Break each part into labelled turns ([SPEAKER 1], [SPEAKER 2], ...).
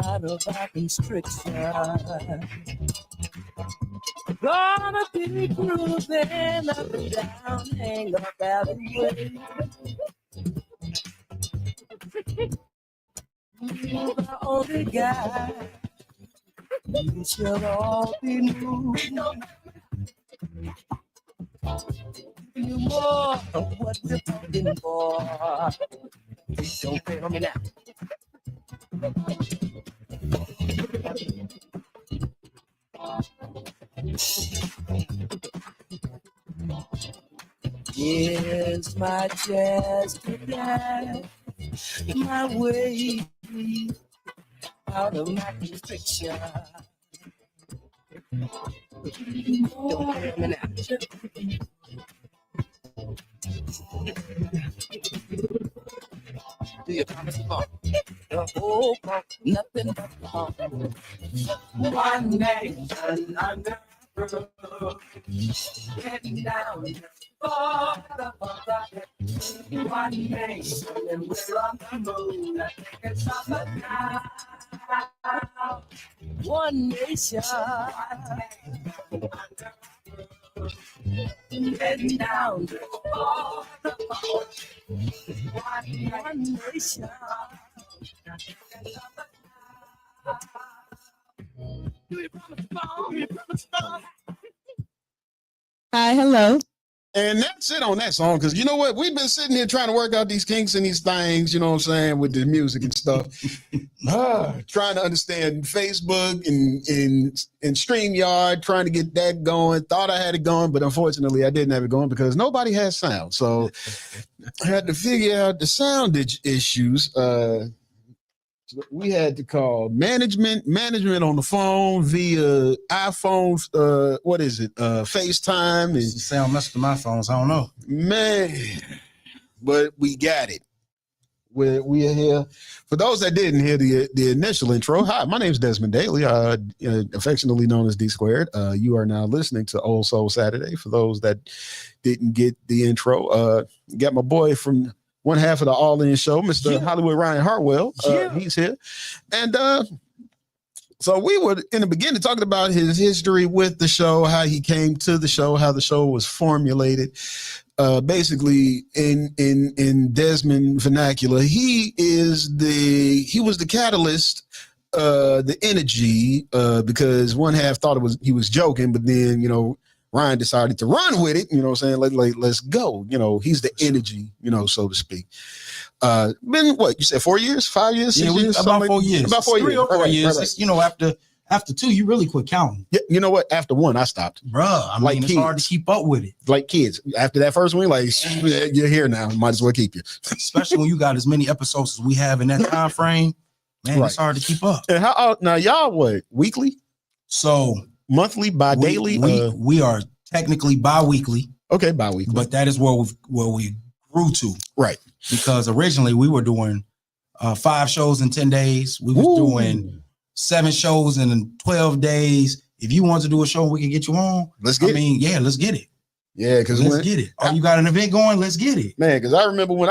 [SPEAKER 1] out of our constriction. Gonna be cruising up and down, hang up Valley Way. You're the only guy. We should all be moving. You more of what we're talking for. Don't fail me now. Here's my chance to dance my way out of my constriction. Don't fail me now. Do you promise to fall? The whole pump, nothing but pump. One nation under roof, getting down for the fun. One nation and we're on the moon. I think it's summer now. One nation, getting down for the fun. One nation.
[SPEAKER 2] Hi, hello.
[SPEAKER 3] And that's it on that song, because you know what? We've been sitting here trying to work out these kinks and these things, you know what I'm saying, with the music and stuff. Trying to understand Facebook and StreamYard, trying to get that going. Thought I had it going, but unfortunately I didn't have it going because nobody has sound. So I had to figure out the sound issues. We had to call management on the phone via iPhone, what is it? FaceTime. And
[SPEAKER 4] sound messed with my phones. I don't know. Man,
[SPEAKER 3] but we got it. We are here. For those that didn't hear the initial intro, hi, my name is Desmond Daly, affectionately known as D Squared. You are now listening to Old Soul Saturday. For those that didn't get the intro, got my boy from one half of the All In Show, Mr. Hollywood Ryan Hartwell. He's here. And so we were in the beginning talking about his history with the show, how he came to the show, how the show was formulated. Basically, in Desmond vernacular, he was the catalyst, the energy, because one half thought he was joking, but then, you know, Ryan decided to run with it, you know what I'm saying? Let's go. You know, he's the energy, you know, so to speak. Been what you said, 4 years, 5 years, 6 years?
[SPEAKER 4] About 4 years.
[SPEAKER 3] About 4 years.
[SPEAKER 4] 3 or 4 years.
[SPEAKER 3] Right.
[SPEAKER 4] You know, after 2, you really quit counting.
[SPEAKER 3] Yeah, you know what? After 1, I stopped.
[SPEAKER 4] Bruh, I mean,
[SPEAKER 3] like
[SPEAKER 4] it's
[SPEAKER 3] kids.
[SPEAKER 4] hard to keep up with it.
[SPEAKER 3] Like kids. After that first one, like, you're here now. Might as well keep you.
[SPEAKER 4] Especially when you got as many episodes as we have in that time frame. Man, It's hard to keep up.
[SPEAKER 3] And how now y'all what? Weekly?
[SPEAKER 4] So
[SPEAKER 3] monthly, bi-daily?
[SPEAKER 4] We are technically bi-weekly.
[SPEAKER 3] Okay, bi-weekly.
[SPEAKER 4] But that is where we grew to.
[SPEAKER 3] Right.
[SPEAKER 4] Because originally we were doing 5 shows in 10 days. We was doing 7 shows in 12 days. If you want to do a show, we can get you on.
[SPEAKER 3] Let's get it.
[SPEAKER 4] Yeah, let's get it.
[SPEAKER 3] Yeah, because
[SPEAKER 4] let's get it. Oh, you got an event going? Let's get it.
[SPEAKER 3] Man, because I remember when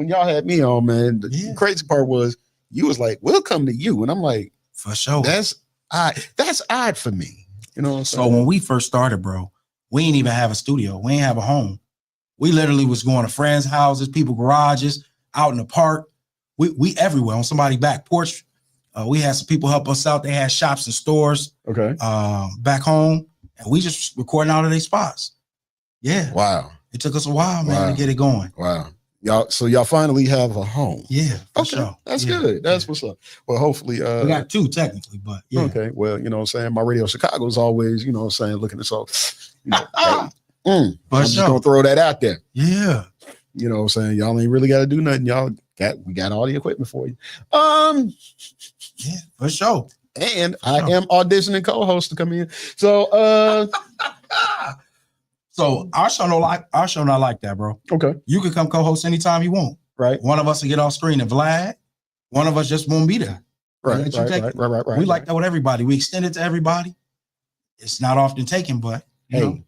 [SPEAKER 3] y'all had me on, man, the crazy part was you was like, we'll come to you. And I'm like,
[SPEAKER 4] for sure.
[SPEAKER 3] That's odd for me. You know what I'm saying?
[SPEAKER 4] So when we first started, bro, we didn't even have a studio. We didn't have a home. We literally was going to friends' houses, people garages, out in the park. We everywhere on somebody's back porch. We had some people help us out. They had shops and stores.
[SPEAKER 3] Okay.
[SPEAKER 4] Back home, and we just recording out of their spots. Yeah.
[SPEAKER 3] Wow.
[SPEAKER 4] It took us a while, man, to get it going.
[SPEAKER 3] Wow. Y'all finally have a home.
[SPEAKER 4] Yeah.
[SPEAKER 3] Okay. Sure. That's good. That's what's up. Well, hopefully
[SPEAKER 4] we got 2 technically, but yeah.
[SPEAKER 3] Okay. Well, you know what I'm saying? My Radio Chicago is always, you know what I'm saying, looking at so I'm just gonna throw that out there.
[SPEAKER 4] Yeah.
[SPEAKER 3] You know what I'm saying? Y'all ain't really got to do nothing. We got all the equipment for you.
[SPEAKER 4] Yeah, for sure.
[SPEAKER 3] And I am auditioning co-host to come in. So
[SPEAKER 4] so our show not like that, bro.
[SPEAKER 3] Okay.
[SPEAKER 4] You can come co-host anytime you want.
[SPEAKER 3] Right.
[SPEAKER 4] One of us will get off screen and Vlad. One of us just won't be there.
[SPEAKER 3] Right.
[SPEAKER 4] We like that with everybody. We extend it to everybody. It's not often taken, but you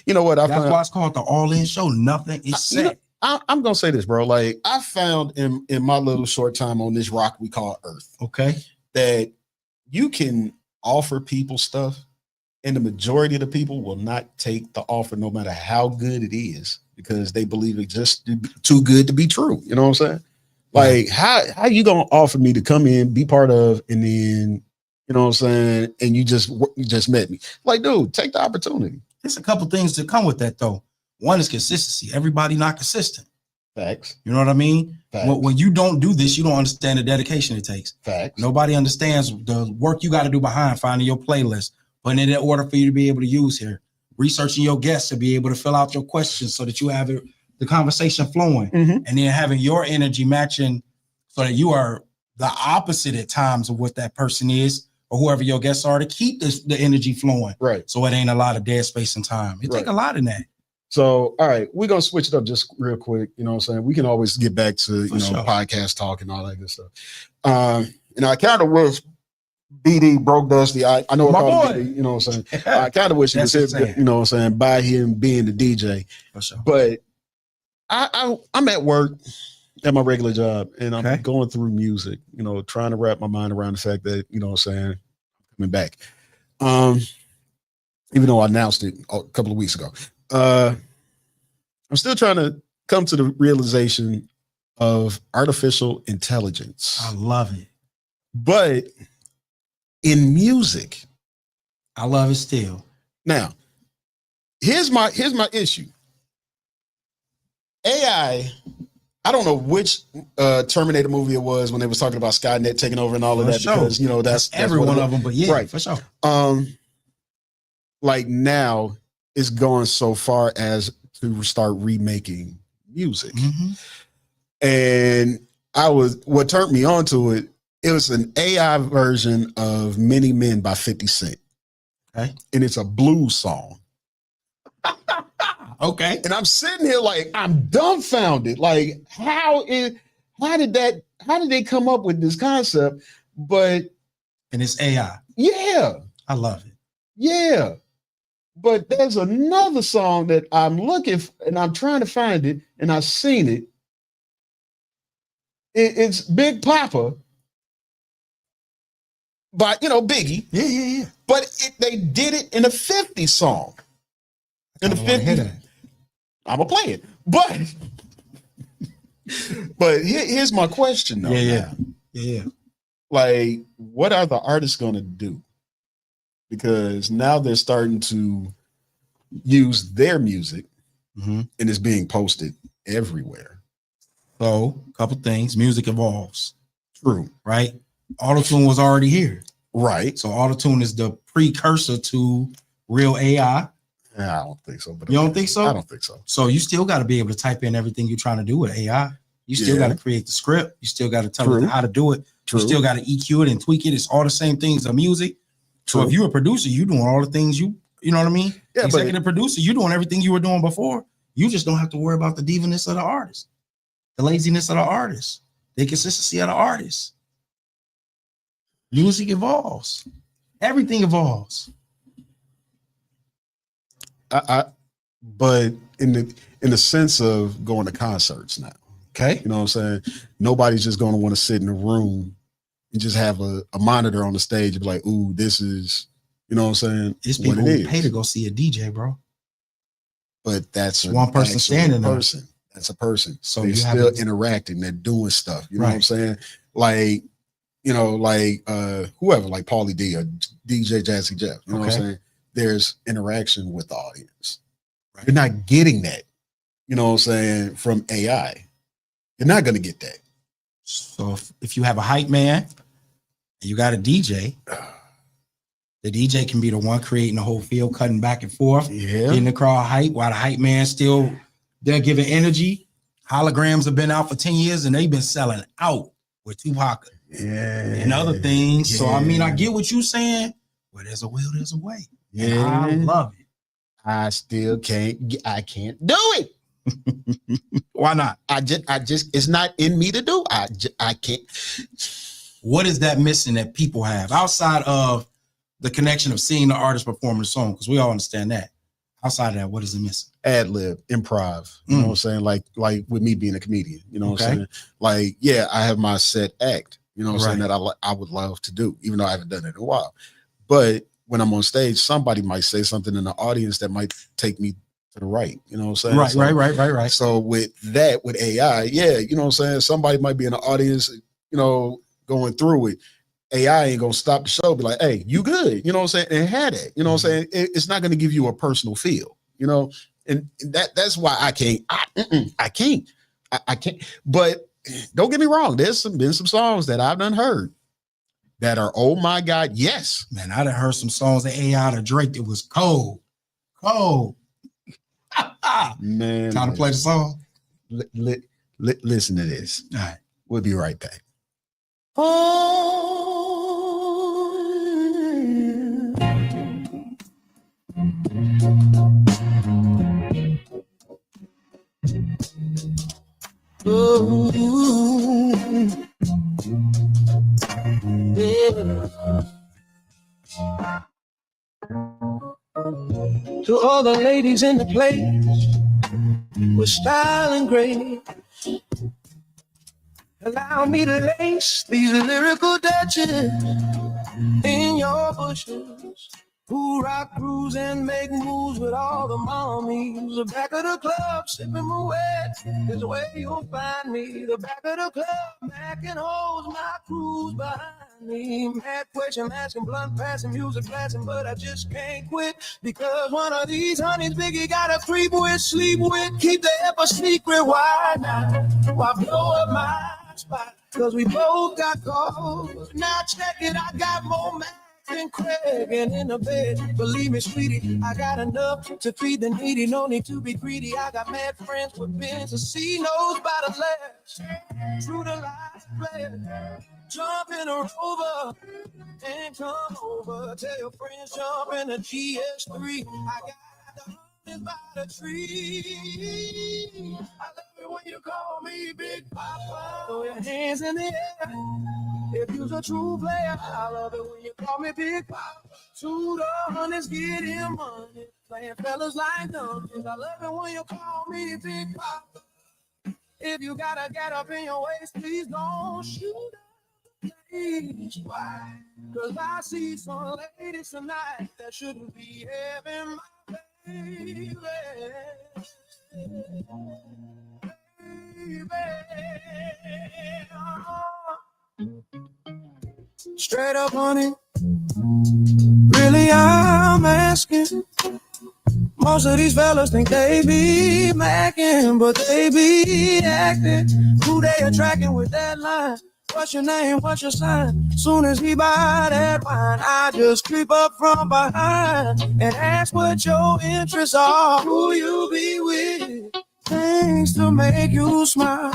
[SPEAKER 4] know
[SPEAKER 3] what?
[SPEAKER 4] That's why it's called the All In Show. Nothing is set.
[SPEAKER 3] I'm gonna say this, bro. Like I found in my little short time on this rock we call Earth,
[SPEAKER 4] Okay.
[SPEAKER 3] that you can offer people stuff, and the majority of the people will not take the offer, no matter how good it is, because they believe it's just too good to be true. You know what I'm saying? Like, how you gonna offer me to come in, be part of, and then, you know what I'm saying, and you just met me? Like, dude, take the opportunity.
[SPEAKER 4] There's a couple things that come with that though. One is consistency. Everybody not consistent.
[SPEAKER 3] Facts.
[SPEAKER 4] You know what I mean?
[SPEAKER 3] Facts.
[SPEAKER 4] When you don't do this, you don't understand the dedication it takes.
[SPEAKER 3] Facts.
[SPEAKER 4] Nobody understands the work you got to do behind finding your playlist, putting it in order for you to be able to use here, researching your guests to be able to fill out your questions so that you have the conversation flowing, and then having your energy matching so that you are the opposite at times of what that person is or whoever your guests are, to keep the energy flowing.
[SPEAKER 3] Right.
[SPEAKER 4] So it ain't a lot of dead space and time. It take a lot in that.
[SPEAKER 3] So, all right, we're going to switch it up just real quick. You know what I'm saying? We can always get back to, podcast talk and all that good stuff. I kind of wish BD Broke Dusty. I know I called him BD, you know what I'm saying? I kind of wish he was here, you know what I'm saying, by him being the DJ.
[SPEAKER 4] For sure.
[SPEAKER 3] But I'm at work at my regular job, and I'm going through music, you know, trying to wrap my mind around the fact that, you know what I'm saying, coming back. Even though I announced it a couple of weeks ago. I'm still trying to come to the realization of artificial intelligence.
[SPEAKER 4] I love it.
[SPEAKER 3] But in music,
[SPEAKER 4] I love it still.
[SPEAKER 3] Now, here's my issue. AI, I don't know which Terminator movie it was when they was talking about Skynet taking over and all of that, because, you know, that's
[SPEAKER 4] every one of them, but yeah,
[SPEAKER 3] right,
[SPEAKER 4] for sure.
[SPEAKER 3] Like now it's going so far as to start remaking music. And what turned me on to it, it was an AI version of Many Men by 50 Cent.
[SPEAKER 4] Okay.
[SPEAKER 3] And it's a blues song.
[SPEAKER 4] Okay.
[SPEAKER 3] And I'm sitting here like, I'm dumbfounded. Like, how did they come up with this concept? And
[SPEAKER 4] it's AI.
[SPEAKER 3] Yeah.
[SPEAKER 4] I love it.
[SPEAKER 3] Yeah. But there's another song that I'm looking for, and I'm trying to find it, and I've seen it. It's Big Papa by, Biggie.
[SPEAKER 4] Yeah.
[SPEAKER 3] But they did it in a 50 song. In the 50s. I'm going to play it. But here's my question, though.
[SPEAKER 4] Yeah.
[SPEAKER 3] Like, what are the artists going to do? Because now they're starting to use their music, and it's being posted everywhere.
[SPEAKER 4] So, a couple things. Music evolves.
[SPEAKER 3] True.
[SPEAKER 4] Right? Autotune was already here.
[SPEAKER 3] Right.
[SPEAKER 4] So, autotune is the precursor to real AI.
[SPEAKER 3] I don't think so. But
[SPEAKER 4] you don't think so?
[SPEAKER 3] I don't think so.
[SPEAKER 4] So, you still got to be able to type in everything you're trying to do with AI. You still got to create the script. You still got to tell it how to do it. You still got to EQ it and tweak it. It's all the same things of music. So if you're a producer, you're doing all the things you know what I mean? Yeah, executive producer, you're doing everything you were doing before. You just don't have to worry about the divaness of the artist, the laziness of the artist, the consistency of the artist. Music evolves. Everything evolves.
[SPEAKER 3] But in the sense of going to concerts now,
[SPEAKER 4] okay,
[SPEAKER 3] you know what I'm saying? Nobody's just going to want to sit in a room and just have a monitor on the stage and be like, ooh, this is, you know what I'm saying?
[SPEAKER 4] It's people who pay to go see a DJ, bro.
[SPEAKER 3] But that's
[SPEAKER 4] one person standing there.
[SPEAKER 3] That's a person.
[SPEAKER 4] So
[SPEAKER 3] they're still interacting. They're doing stuff. You know what I'm saying? Like, whoever, like Paulie D or DJ Jazzy Jeff. You know what I'm saying? There's interaction with the audience. Right. You're not getting that, you know what I'm saying, from AI. You're not going to get that.
[SPEAKER 4] So if you have a hype man, and you got a DJ, the DJ can be the one creating the whole field, cutting back and forth, getting the crowd hype, while the hype man still, they're giving energy. Holograms have been out for 10 years and they've been selling out with Tupac and other things. So, I mean, I get what you're saying. Where there's a will, there's a way. Yeah. And I love it.
[SPEAKER 3] I still can't do it.
[SPEAKER 4] Why not?
[SPEAKER 3] I just, it's not in me to do. I can't.
[SPEAKER 4] What is that missing that people have outside of the connection of seeing the artist perform the song? Because we all understand that. Outside of that, what is it missing?
[SPEAKER 3] Ad lib, improv. You know what I'm saying? Like with me being a comedian. You know what I'm saying? Like, yeah, I have my set act. You know what I'm saying, that I would love to do, even though I haven't done it in a while. But when I'm on stage, somebody might say something in the audience that might take me to the right. You know what I'm saying?
[SPEAKER 4] Right.
[SPEAKER 3] So with AI, yeah, you know what I'm saying? Somebody might be in the audience, you know, going through it. AI ain't gonna stop the show, be like, hey, you good, you know what I'm saying? And had it, you know what I'm saying? It's not gonna give you a personal feel, you know, and that's why I can't. I can't. But don't get me wrong, there's been some songs that I've done heard that are, oh my God, yes.
[SPEAKER 4] Man, I done heard some songs that AI to Drake that was cold.
[SPEAKER 3] Man,
[SPEAKER 4] time to play the song.
[SPEAKER 3] Listen to this.
[SPEAKER 4] All right.
[SPEAKER 3] We'll be right back.
[SPEAKER 1] To all the ladies in the place with style and grace, allow me to lace these lyrical Dutches in your bushes. Who rock, cruise, and make moves with all the mommies. The back of the club, sipping my wet, is where you'll find me. The back of the club, macking holes, my crew's behind me. Mad question, asking, blunt passing, music blasting, but I just can't quit. Because one of these honeys Biggie got a creep with, sleep with, keep the ever secret. Why not? Why blow up my spot? Cause we both got calls. Now check it, I got more Mac than Craig, and in the bed, believe me, sweetie, I got enough to feed the needy. No need to be greedy. I got mad friends with bins to see knows by the left. True to life, player. Jump in a Rover and come over. Tell your friends jump in a GS3. I got the honey by the tree. I love it when you call me Big Papa. Throw your hands in the air if you're a true player. I love it when you call me Big Papa. To the honeys, get him money. Playing fellas like donkeys. I love it when you call me Big Papa. If you gotta get up in your waist, please don't shoot up. Please, why? Cause I see some ladies tonight that shouldn't be having my baby. Straight up on it. Really, I'm asking. Most of these fellas think they be macking, but they be acting. Who they attracting with that line? What's your name? What's your sign? Soon as he buy that wine, I just creep up from behind and ask what your interests are. Who you be with? Things to make you smile.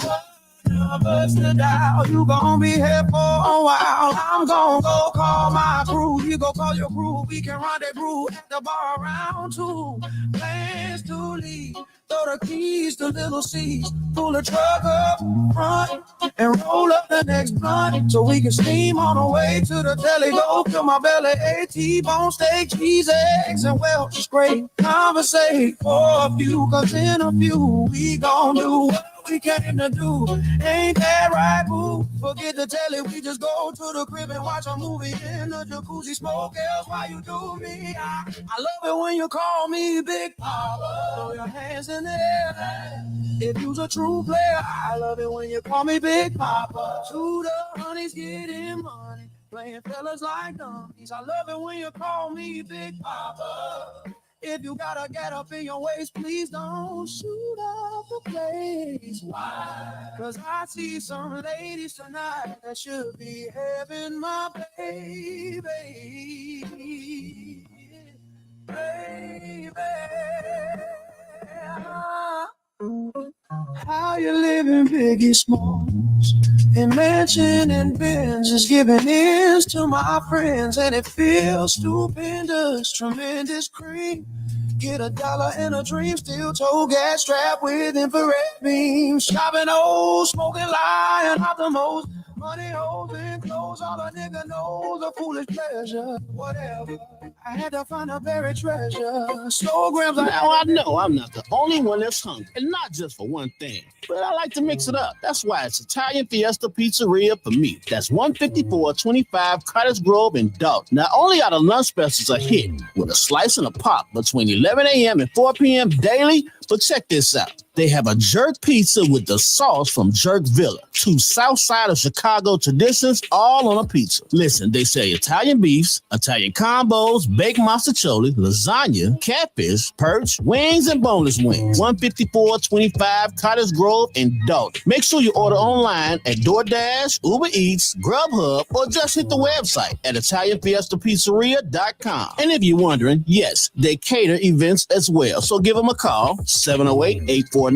[SPEAKER 1] Numbers to dial. You gon' be here for a while. I'm gon' go call my crew. You go call your crew. We can rendezvous at the bar around 2. Plans to leave. Throw the keys to little C's. Pull the truck up front and roll up the next blunt so we can steam on the way to the deli. Go fill my belly. T-bone steak, cheese, eggs, and Welch's great. Conversate for a few, cause in a few we gon' do what we came to do. Ain't that right, boo? Forget the telly, we just go to the crib and watch a movie in the jacuzzi. Smoke else while you do me. I love it when you call me Big Papa. Throw your hands in the air if you's a true player. I love it when you call me Big Papa. To the honeys, getting money, playing fellas like donkeys. I love it when you call me Big Papa. If you gotta get up in your waist, please don't shoot up the place. Why? Cause I see some ladies tonight that should be having my baby. Baby. How you living, Biggie Smalls? In mansion and Benz is giving ends to my friends, and it feels stupendous, tremendous cream. Get $1 and a dream, still toe gas strapped with infrared beams. Shopping old, smoking, lying out the most. Money holes and clothes knows, all a nigga knows, a foolish pleasure, whatever. I had to find a buried treasure. Slograms.
[SPEAKER 5] Now I know I'm not the only one that's hungry, and not just for one thing, but I like to mix it up. That's why it's Italian Fiesta Pizzeria for me. That's 15425 Cottage Grove in Dalton. Not only are the lunch specials a hit with a slice and a pop between 11 a.m. and 4 p.m. daily, but check this out. They have a jerk pizza with the sauce from Jerk Villa. 2 South Side of Chicago traditions all on a pizza. Listen, they sell Italian beefs, Italian combos, baked mozzarella, lasagna, catfish, perch, wings, and boneless wings. 15425 Cottage Grove in Dalton. Make sure you order online at DoorDash, Uber Eats, Grubhub, or just hit the website at ItalianFiestaPizzeria.com. And if you're wondering, yes, they cater events as well. So give them a call, 708-849-9240.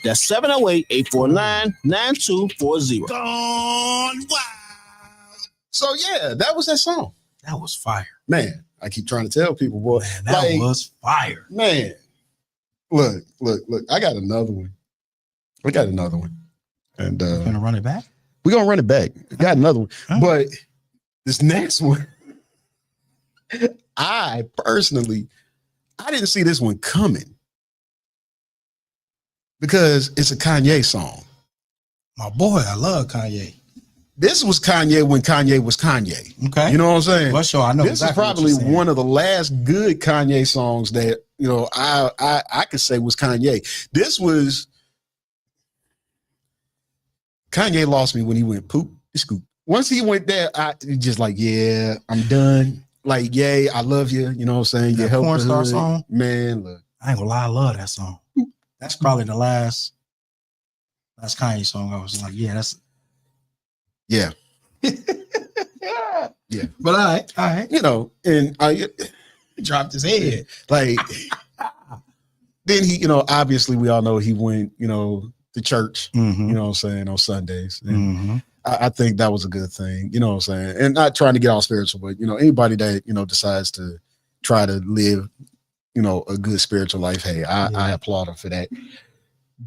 [SPEAKER 5] That's 708-849-9240.
[SPEAKER 3] Gone wild. So yeah, that was that song.
[SPEAKER 4] That was fire.
[SPEAKER 3] Man, I keep trying to tell people, boy.
[SPEAKER 4] Man, that was fire.
[SPEAKER 3] Man, look. I got another one. And
[SPEAKER 4] Gonna run it back?
[SPEAKER 3] we're gonna run it back. I got another one.
[SPEAKER 4] Huh?
[SPEAKER 3] But this next one, I personally, I didn't see this one coming because it's a Kanye song.
[SPEAKER 4] My boy, I love Kanye.
[SPEAKER 3] This was Kanye when Kanye was Kanye.
[SPEAKER 4] Okay.
[SPEAKER 3] You know what I'm saying?
[SPEAKER 4] Well, sure, I know.
[SPEAKER 3] This
[SPEAKER 4] exactly
[SPEAKER 3] is probably
[SPEAKER 4] what you're saying.
[SPEAKER 3] one of the last good Kanye songs that, you know, I could say was Kanye. This was Kanye lost me when he went poop scoop. Once he went there, I just like, yeah, I'm done. Like, yay, I love you. You know what I'm saying?
[SPEAKER 4] That
[SPEAKER 3] You help
[SPEAKER 4] Porn
[SPEAKER 3] the
[SPEAKER 4] Star
[SPEAKER 3] hood.
[SPEAKER 4] song?
[SPEAKER 3] Man, look.
[SPEAKER 4] I ain't gonna lie, I love that song. That's probably the last Kanye song. I was like, yeah, that's
[SPEAKER 3] Yeah.
[SPEAKER 4] But all right.
[SPEAKER 3] You know, and I
[SPEAKER 4] Dropped his head.
[SPEAKER 3] like then he, you know, obviously we all know he went, you know, to church,
[SPEAKER 4] Mm-hmm.
[SPEAKER 3] you know what I'm saying, on Sundays. And
[SPEAKER 4] Mm-hmm.
[SPEAKER 3] I think that was a good thing, you know what I'm saying? And not trying to get all spiritual, but you know, anybody that, you know, decides to try to live, you know, a good spiritual life, hey, I applaud him for that.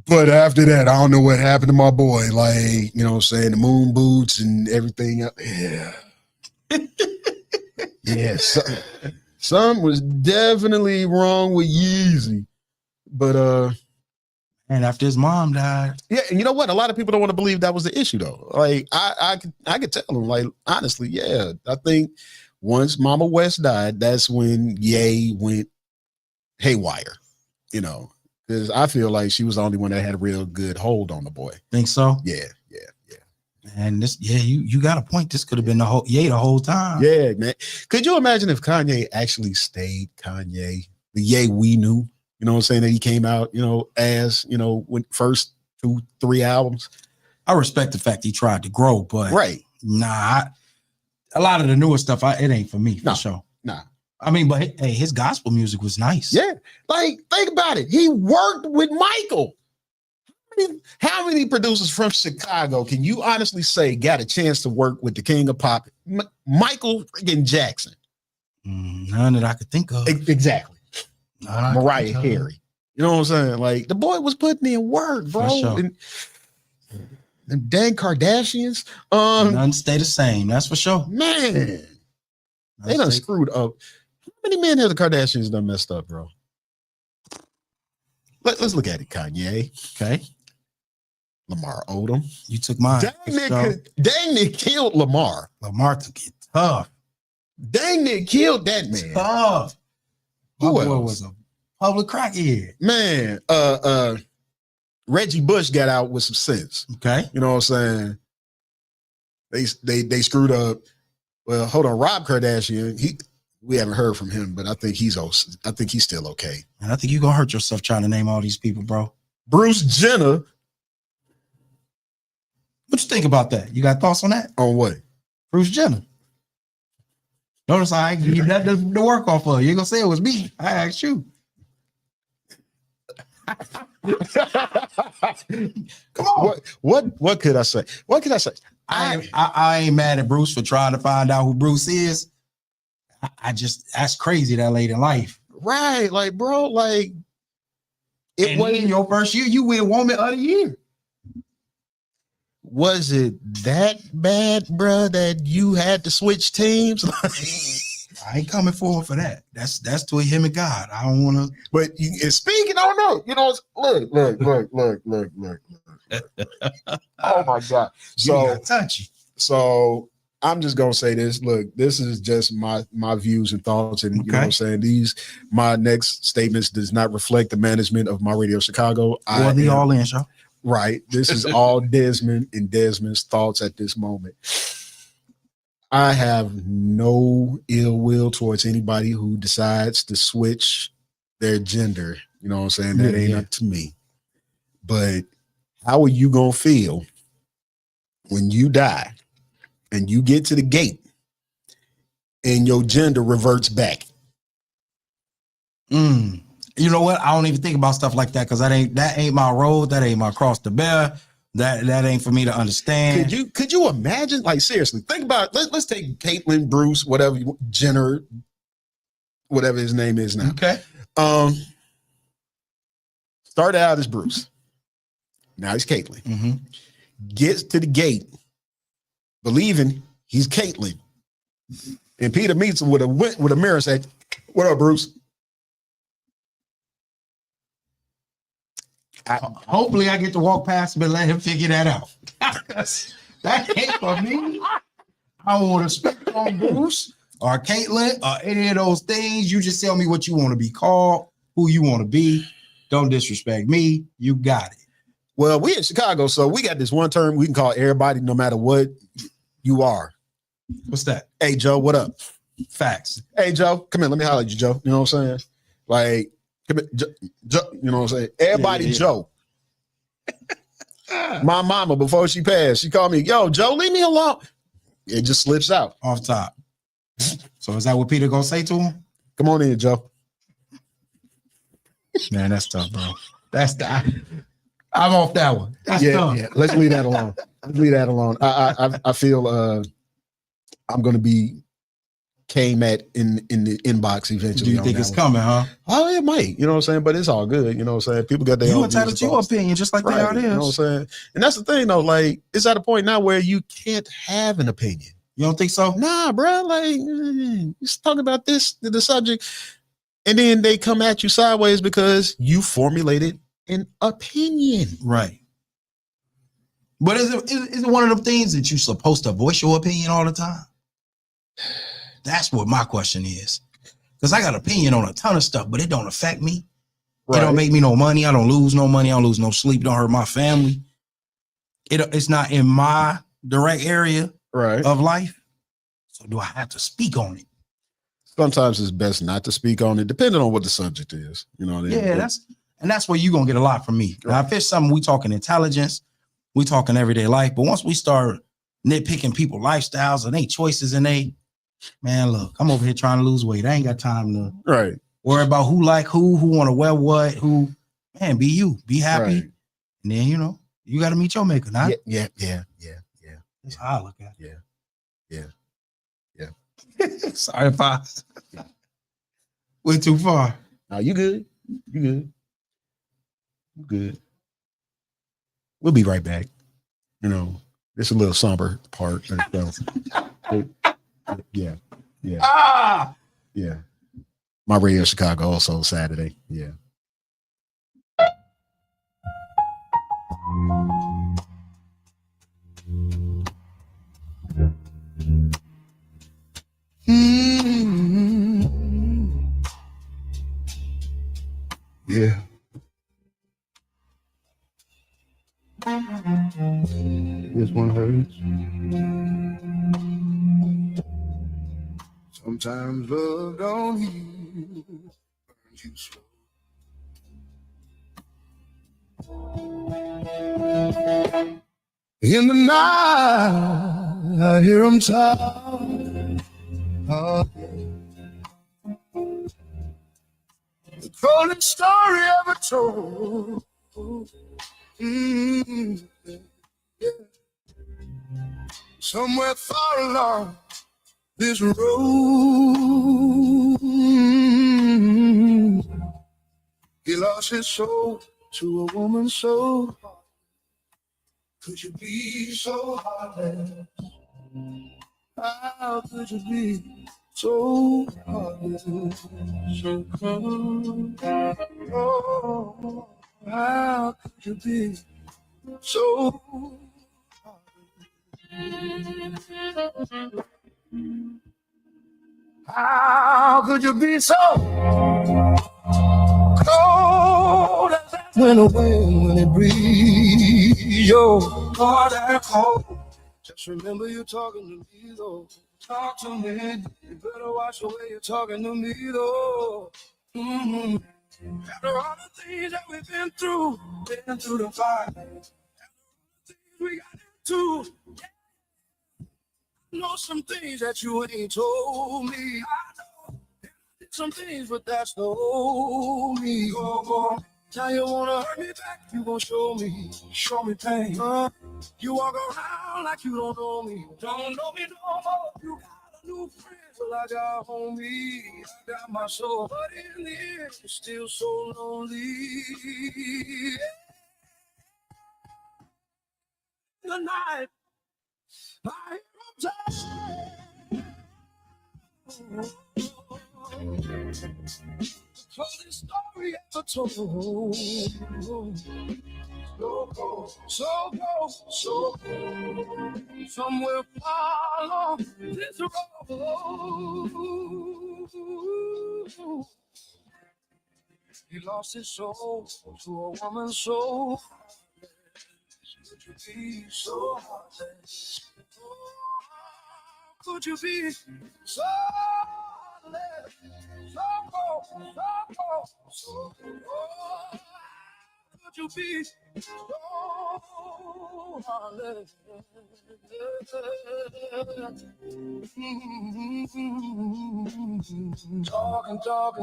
[SPEAKER 3] But after that, I don't know what happened to my boy. Like, you know what I'm saying, the moon boots and everything up. Yeah. Yeah. Something was definitely wrong with Yeezy. But
[SPEAKER 4] And after his mom died,
[SPEAKER 3] yeah, and you know what? A lot of people don't want to believe that was the issue, though. Like, I could tell them, like, honestly, yeah. I think once Mama West died, that's when Ye went haywire, you know, because I feel like she was the only one that had a real good hold on the boy.
[SPEAKER 4] think so.
[SPEAKER 3] Yeah.
[SPEAKER 4] And this, you got a point. This could have been the whole time.
[SPEAKER 3] Yeah, man. Could you imagine if Kanye actually stayed Kanye, the Ye we knew? You know what I'm saying? That he came out, you know, as, you know, when first 2-3 albums.
[SPEAKER 4] I respect the fact he tried to grow, but
[SPEAKER 3] Right.
[SPEAKER 4] nah, a lot of the newer stuff, it ain't for me, for sure.
[SPEAKER 3] Nah.
[SPEAKER 4] I mean, but hey, his gospel music was nice.
[SPEAKER 3] Yeah. Like, think about it. He worked with Michael. How many producers from Chicago can you honestly say got a chance to work with the king of pop, Michael freaking Jackson?
[SPEAKER 4] None that I could think of.
[SPEAKER 3] Exactly.
[SPEAKER 4] None I could
[SPEAKER 3] Mariah
[SPEAKER 4] think of.
[SPEAKER 3] Carey. You know what I'm saying? Like, the boy was putting in work, bro.
[SPEAKER 4] For sure.
[SPEAKER 3] And dang Kardashians.
[SPEAKER 4] None stay the same. That's for sure.
[SPEAKER 3] Man, they done screwed up. How many men have the Kardashians done messed up, bro? Let's look at it, Kanye.
[SPEAKER 4] Okay.
[SPEAKER 3] Lamar Odom.
[SPEAKER 4] You took mine.
[SPEAKER 3] Dang near killed Lamar.
[SPEAKER 4] Lamar took it tough.
[SPEAKER 3] Dang near killed that man.
[SPEAKER 4] Tough.
[SPEAKER 3] Who
[SPEAKER 4] My boy
[SPEAKER 3] else?
[SPEAKER 4] was a public crackhead.
[SPEAKER 3] Man, Reggie Bush got out with some sense.
[SPEAKER 4] Okay.
[SPEAKER 3] You know what I'm saying? They screwed up. Well, hold on. Rob Kardashian, we haven't heard from him, but I think he's still okay.
[SPEAKER 4] And I think you're gonna hurt yourself trying to name all these people, bro.
[SPEAKER 3] Bruce Jenner.
[SPEAKER 4] What you think about that? You got thoughts on that?
[SPEAKER 3] On what?
[SPEAKER 4] Bruce Jenner. Notice I ain't give you nothing to work off of. You ain't gonna say it was me. I asked you. Come on.
[SPEAKER 3] What could I say? What could I say?
[SPEAKER 4] I ain't mad at Bruce for trying to find out who Bruce is. I just, that's crazy that late in life.
[SPEAKER 3] Right. Like, bro, like
[SPEAKER 4] It wasn't your first year. You win Woman of the Year.
[SPEAKER 3] was it that bad, bruh, that you had to switch teams?
[SPEAKER 4] I ain't coming forward for that. That's between him and God. I don't want to.
[SPEAKER 3] But speaking, I don't know. You know, look. Oh my God. So
[SPEAKER 4] touchy.
[SPEAKER 3] So I'm just gonna say this. Look, this is just my views and thoughts, and you know what I'm saying. My next statements does not reflect the management of My Radio Chicago
[SPEAKER 4] or the All In Show.
[SPEAKER 3] Right. This is all Desmond and Desmond's thoughts at this moment. I have no ill will towards anybody who decides to switch their gender. You know what I'm saying? That ain't up to me. But how are you gonna feel when you die and you get to the gate and your gender reverts back?
[SPEAKER 4] You know what? I don't even think about stuff like that because that ain't my road. That ain't my cross to bear. That ain't for me to understand.
[SPEAKER 3] Could you imagine? Like, seriously, think about it. Let's take Caitlyn, Bruce, whatever, Jenner, whatever his name is now.
[SPEAKER 4] Okay.
[SPEAKER 3] Started out as Bruce. Now he's Caitlyn.
[SPEAKER 4] Mm-hmm.
[SPEAKER 3] Gets to the gate believing he's Caitlyn. And Peter meets him with a mirror and said, "What up, Bruce?"
[SPEAKER 4] Hopefully I get to walk past him and let him figure that out. That ain't for me. I don't want to speak on Bruce or Caitlyn or any of those things. You just tell me what you want to be called, who you want to be. Don't disrespect me. You got it.
[SPEAKER 3] Well, we in Chicago, so we got this one term we can call everybody no matter what you are.
[SPEAKER 4] What's that?
[SPEAKER 3] Hey, Joe, what up?
[SPEAKER 4] Facts.
[SPEAKER 3] Hey, Joe, come here. Let me holler at you, Joe. You know what I'm saying? Like, come here, Joe, you know what I'm saying? Everybody, Joe. My mama, before she passed, she called me, "Yo, Joe, leave me alone." It just slips out.
[SPEAKER 4] Off top. So is that what Peter gonna say to him?
[SPEAKER 3] Come on in, Joe.
[SPEAKER 4] Man, that's tough, bro. I'm off that one. That's tough.
[SPEAKER 3] Yeah. Let's leave that alone. I feel I'm gonna be came at in the inbox eventually.
[SPEAKER 4] Do you think it's coming, huh?
[SPEAKER 3] Oh, it might. You know what I'm saying? But it's all good. You know what I'm saying? People got their own
[SPEAKER 4] entitled to your opinion, just like they are theirs.
[SPEAKER 3] You know what I'm saying? And that's the thing, though. Like, it's at a point now where you can't have an opinion.
[SPEAKER 4] You don't think so?
[SPEAKER 3] Nah, bro. Like, just talking about the subject, and then they come at you sideways because you formulated an opinion.
[SPEAKER 4] Right. But is it one of them things that you're supposed to voice your opinion all the time? That's what my question is. Because I got an opinion on a ton of stuff, but it don't affect me. Right. It don't make me no money. I don't lose no money. I don't lose no sleep. It don't hurt my family. It's not in my direct area of life. So do I have to speak on it?
[SPEAKER 3] Sometimes it's best not to speak on it, depending on what the subject is. You know what I mean?
[SPEAKER 4] Yeah, that's where you're going to get a lot from me. Right. Now, if it's something we talking intelligence, we talking everyday life, but once we start nitpicking people's lifestyles and their choices and man, look, I'm over here trying to lose weight. I ain't got time to worry about who want to wear what, man, be you, be happy. Right. And then, you got to meet your maker, nah?
[SPEAKER 3] Yeah.
[SPEAKER 4] That's how I look at
[SPEAKER 3] it. Yeah.
[SPEAKER 4] Sorry if I went too far.
[SPEAKER 3] No, you good. We'll be right back. It's a little somber part. Yeah. Yeah. My Radio Chicago also Saturday. Yeah. Yeah. This one hurts. Sometimes love don't heal, burns you slow. In the night, I hear them talk. The coldest story ever told. Yeah. Somewhere far along this road, he lost his soul to a woman so hard.
[SPEAKER 1] could you be so heartless? How could you be so heartless? Oh, how could you be so heartless? How could you be so cold as that winter wind when it breathes your heart at cold? Just remember you're talking to me though. Talk to me. You better watch the way you're talking to me though. Mm-hmm. After all the things that we've been through the fire, things we got into. I know some things that you ain't told me. I know some things, but that's no me. Oh, now you wanna hurt me back, you gon' show me pain. You walk around like you don't know me no more. You got a new friend, well I got homie, I got my soul, but in the end, you're still so lonely. The night, I hear the story ever told. So cold, somewhere far along this road. He lost his soul to a woman's soul. Could you be so heartless? Could you be so heartless? So cold, so cold. Could you be so heartless?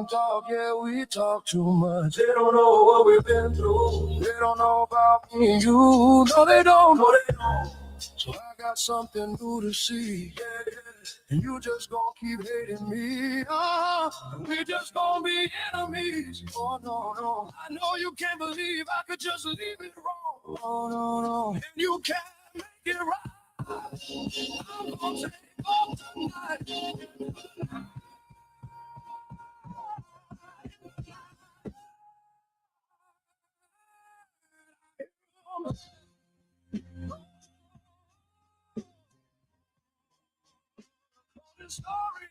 [SPEAKER 1] Talk, yeah, we talk too much. They don't know what we've been through. They don't know about me and you. No, they don't. So I got something new to see. Yeah. And you just gonna keep hating me. We just gonna be enemies. Oh, no. I know you can't believe I could just leave it wrong. Oh, no. And you can't make it right. I'm gonna take off tonight. Story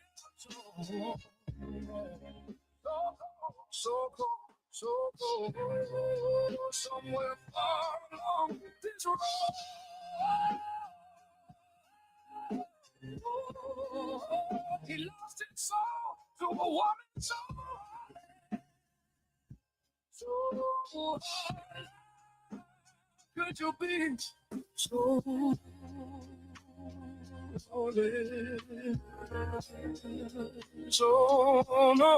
[SPEAKER 1] so cold, somewhere far along this road. He lost his soul to a woman's soul. So could you be so lonely? So no.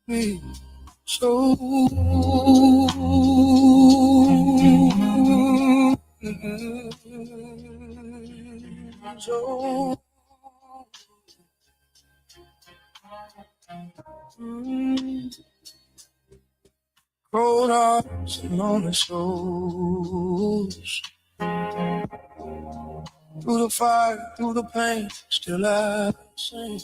[SPEAKER 1] Me so cold hearts and lonely souls. Through the fire, through the pain, still I sing.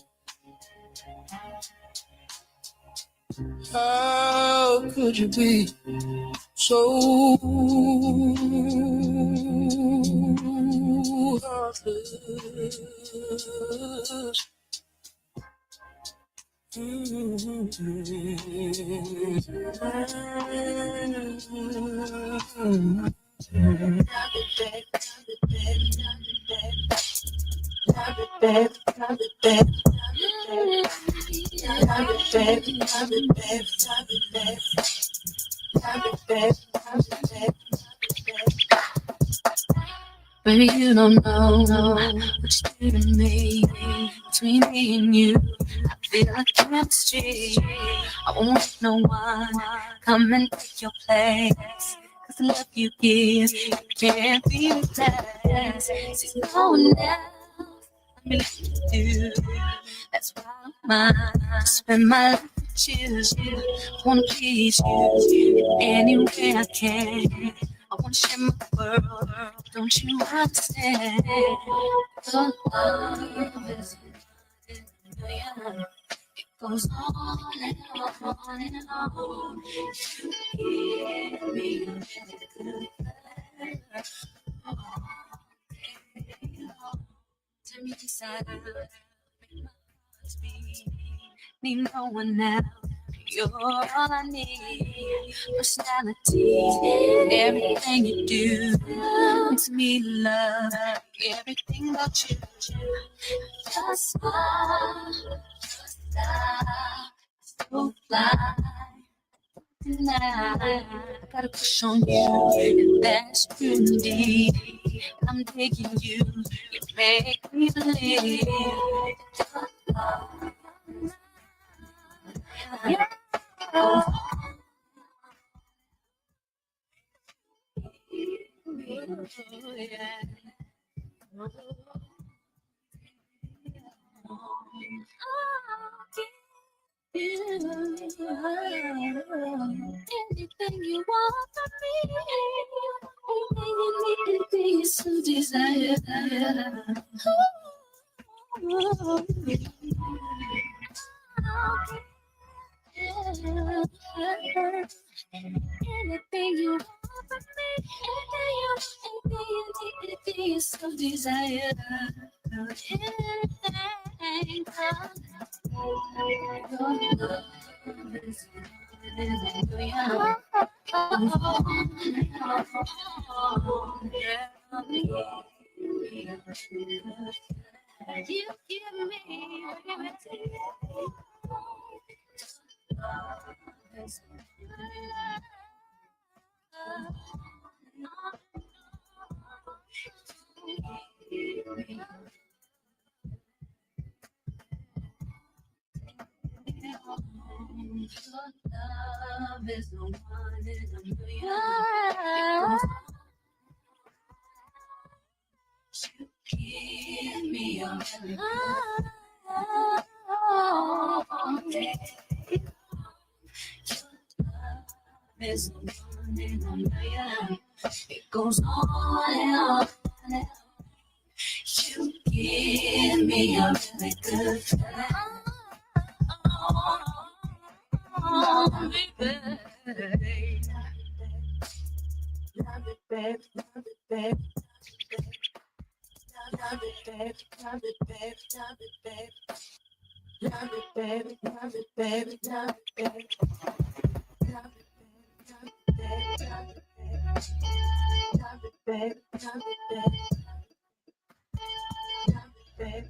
[SPEAKER 1] How could you be so heartless?
[SPEAKER 6] Baby, you don't know what you do to me. Between me and you, I feel like chemistry. I won't let no one come and take your place. Cause the love you give can't be replaced. See, no one else I'm really do. That's why I'm mine. I spend my life choose you. I wanna please you any way I can. I wanna share my world. Don't you understand? Your love is yeah. Goes on and on and on. You give me a really good pleasure. Tell me inside out, make my heart beat. Need no one else. You're all I need. Personality, everything you do makes me love everything about you. Just smile, just style, so fly. Tonight, I got a push on you, and that's true indeed. I'm digging you, you make me believe. Yeah. Anything you want from me, anything you need to be so desire. Anything you want from me, anything you need to be so desire. Anything, your love is you give me everything. Love is the one in a million. You give me a million. Is the one in a million. It goes on and on and on. You give me a really good feeling. Oh, baby. Love it, babe. Love it, babe. Love it, babe. Love it, babe. Love it, babe. Love it, babe. Love it, babe. Love it, babe. Love it, babe. Love it, babe. Love it, babe. Love it, babe. Love it, babe.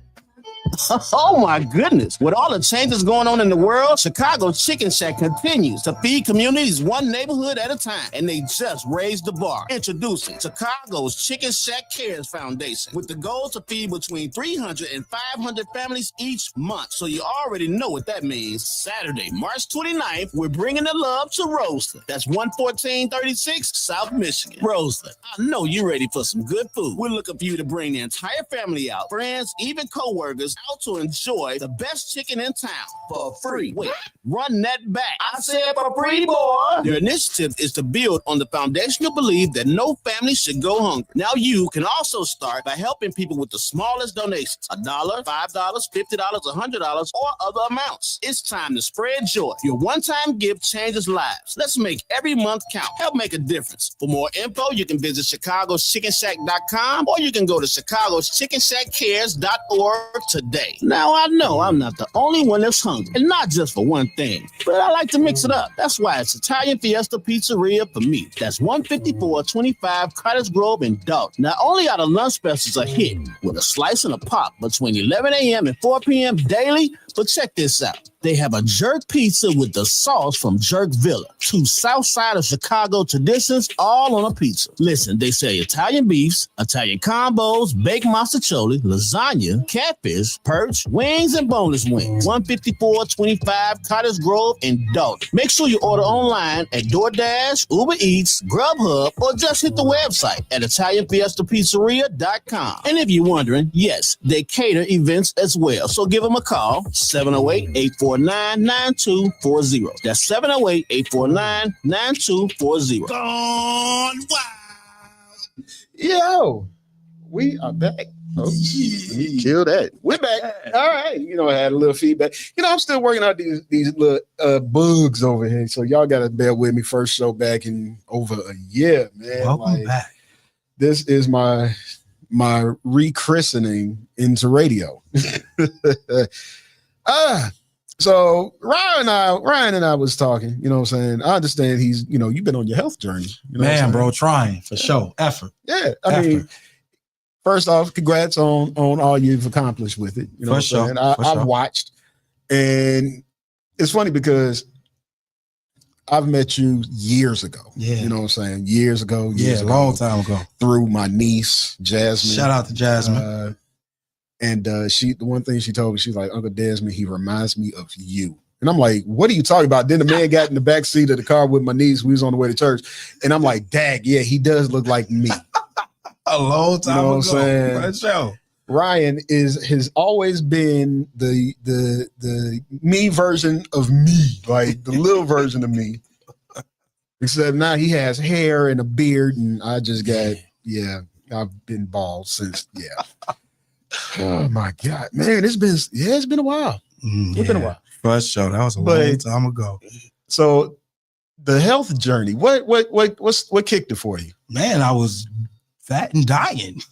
[SPEAKER 5] Oh my goodness. With all the changes going on in the world, Chicago's Chicken Shack continues to feed communities one neighborhood at a time. And they just raised the bar. Introducing Chicago's Chicken Shack Cares Foundation with the goal to feed between 300 and 500 families each month. So you already know what that means. Saturday, March 29th, we're bringing the love to Roseland. That's 11436 South Michigan. Roseland, I know you're ready for some good food. We're looking for you to bring the entire family out, friends, even co-workers, out to enjoy the best chicken in town for free. Wait, run that back. I said for free, boy. Their initiative is to build on the foundational belief that no family should go hungry. Now you can also start by helping people with the smallest donations, $1, $5, $50, $100, or other amounts. It's time to spread joy. Your one-time gift changes lives. Let's make every month count. Help make a difference. For more info, you can visit chicagoschickenShack.com or you can go to chicagoschickenShackCares.org today. Now, I know I'm not the only one that's hungry, and not just for one thing, but I like to mix it up. That's why it's Italian Fiesta Pizzeria for me. That's 15425 Cottage Grove in Dalton. Not only are the lunch specials a hit, with a slice and a pop between 11 a.m. and 4 p.m. daily, but check this out. They have a jerk pizza with the sauce from Jerk Villa. 2 South Side of Chicago traditions all on a pizza. Listen, they sell Italian beefs, Italian combos, baked mozzarella, lasagna, catfish, perch, wings, and boneless wings. 15425 Cottage Grove in Dalton. Make sure you order online at DoorDash, Uber Eats, Grubhub, or just hit the website at ItalianFiestaPizzeria.com. And if you're wondering, yes, they cater events as well. So give them a call, That's 708-849-9240. That's 708-849-9240.
[SPEAKER 4] Gone wild.
[SPEAKER 3] Yo, we are back. Oh, you kill that. We're back. All right. I had a little feedback. I'm still working out these little bugs over here. So y'all got to bear with me. First show back in over a year, man.
[SPEAKER 4] Welcome back.
[SPEAKER 3] This is my rechristening into radio. So Ryan and I was talking, what I'm saying? I understand he's, you've been on your health journey.
[SPEAKER 4] Man, bro, trying for sure. Effort.
[SPEAKER 3] Yeah. I mean, first off, congrats on all you've accomplished with it.
[SPEAKER 4] For sure.
[SPEAKER 3] I've watched, and it's funny because I've met you years ago.
[SPEAKER 4] Yeah.
[SPEAKER 3] You know what I'm saying? Years ago.
[SPEAKER 4] A long time ago.
[SPEAKER 3] Through my niece, Jasmine.
[SPEAKER 4] Shout out to Jasmine.
[SPEAKER 3] And the one thing she told me, she's like, Uncle Desmond, he reminds me of you. And I'm like, what are you talking about? Then the man got in the back seat of the car with my niece. We was on the way to church. And I'm like, dag, yeah, he does look like me.
[SPEAKER 4] A long time ago.
[SPEAKER 3] What I'm saying?
[SPEAKER 4] For sure.
[SPEAKER 3] Ryan has always been the me version of me, like the little version of me. Except now he has hair and a beard, and I just got I've been bald since Oh my God, man, it's been a while. It's been a while.
[SPEAKER 4] For sure, that was a long time ago.
[SPEAKER 3] So the health journey, what kicked it for you?
[SPEAKER 4] Man, I was fat and dying.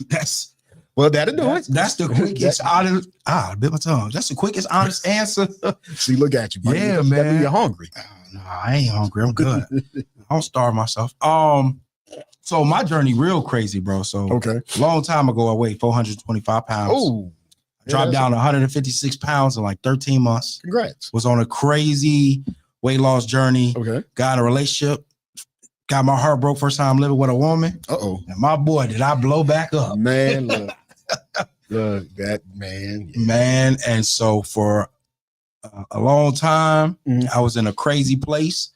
[SPEAKER 3] That'll do it.
[SPEAKER 4] That's the quickest honest. I bit my tongue. That's the quickest honest answer.
[SPEAKER 3] See, look at you, buddy.
[SPEAKER 4] Yeah, man.
[SPEAKER 3] You're hungry.
[SPEAKER 4] No, I ain't hungry. I'm good. I don't starve myself. So my journey real crazy, bro. So
[SPEAKER 3] okay,
[SPEAKER 4] long time ago, I weighed 425 pounds.
[SPEAKER 3] Oh,
[SPEAKER 4] dropped down to 156 pounds in like 13 months.
[SPEAKER 3] Congrats.
[SPEAKER 4] Was on a crazy weight loss journey.
[SPEAKER 3] Okay.
[SPEAKER 4] Got in a relationship. Got my heart broke first time living with a woman.
[SPEAKER 3] Uh-oh.
[SPEAKER 4] And my boy, did I blow back up.
[SPEAKER 3] Man, look that man.
[SPEAKER 4] Yeah. Man, and so for a long time, I was in a crazy place.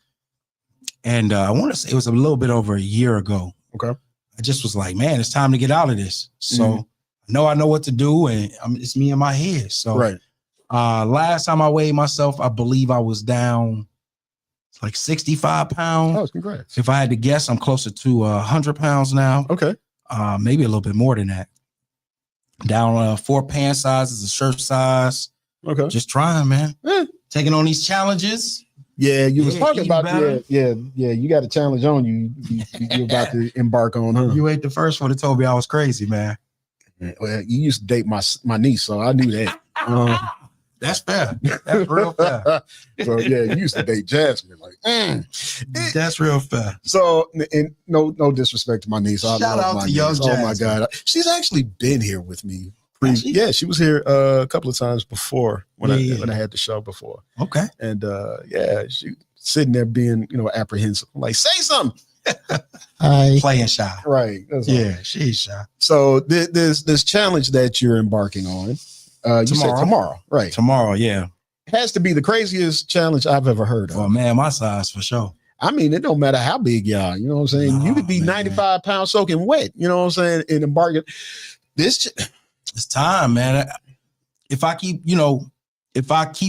[SPEAKER 4] And I want to say it was a little bit over a year ago.
[SPEAKER 3] Okay.
[SPEAKER 4] I just was like, man, it's time to get out of this. So I know what to do, and it's me in my head. So
[SPEAKER 3] right.
[SPEAKER 4] Last time I weighed myself, I believe I was down like 65 pounds.
[SPEAKER 3] Oh, congrats.
[SPEAKER 4] If I had to guess, I'm closer to 100 pounds now.
[SPEAKER 3] Okay.
[SPEAKER 4] Maybe a little bit more than that. Down 4 pant sizes, a shirt size.
[SPEAKER 3] Okay.
[SPEAKER 4] Just trying, man. Taking on these challenges.
[SPEAKER 3] Yeah, you was talking about
[SPEAKER 4] better.
[SPEAKER 3] You got a challenge on you. You're about to embark on, huh?
[SPEAKER 4] You ain't the first one that told me I was crazy, man.
[SPEAKER 3] Well, you used to date my niece, so I knew that.
[SPEAKER 4] That's fair. That's real fair.
[SPEAKER 3] So yeah, you used to date Jasmine, like.
[SPEAKER 4] That's real fair.
[SPEAKER 3] So, and no disrespect to my niece. I
[SPEAKER 4] Shout
[SPEAKER 3] love
[SPEAKER 4] out
[SPEAKER 3] my
[SPEAKER 4] to
[SPEAKER 3] niece.
[SPEAKER 4] young
[SPEAKER 3] Oh my
[SPEAKER 4] Jasmine.
[SPEAKER 3] God, she's actually been here with me. Yeah, she was here a couple of times before when I had the show before.
[SPEAKER 4] Okay.
[SPEAKER 3] And she sitting there being, apprehensive. I'm like, say something.
[SPEAKER 4] Playing shy.
[SPEAKER 3] Right. That's all.
[SPEAKER 4] She's shy.
[SPEAKER 3] So this challenge that you're embarking on, you said tomorrow, right?
[SPEAKER 4] Tomorrow, yeah.
[SPEAKER 3] Has to be the craziest challenge I've ever heard of.
[SPEAKER 4] Oh man, my size for sure.
[SPEAKER 3] I mean, it don't matter how big you are. You know what I'm saying?
[SPEAKER 4] No,
[SPEAKER 3] you could be 95 pounds soaking wet. You know what I'm saying? In embarking.
[SPEAKER 4] It's time, man. If I keep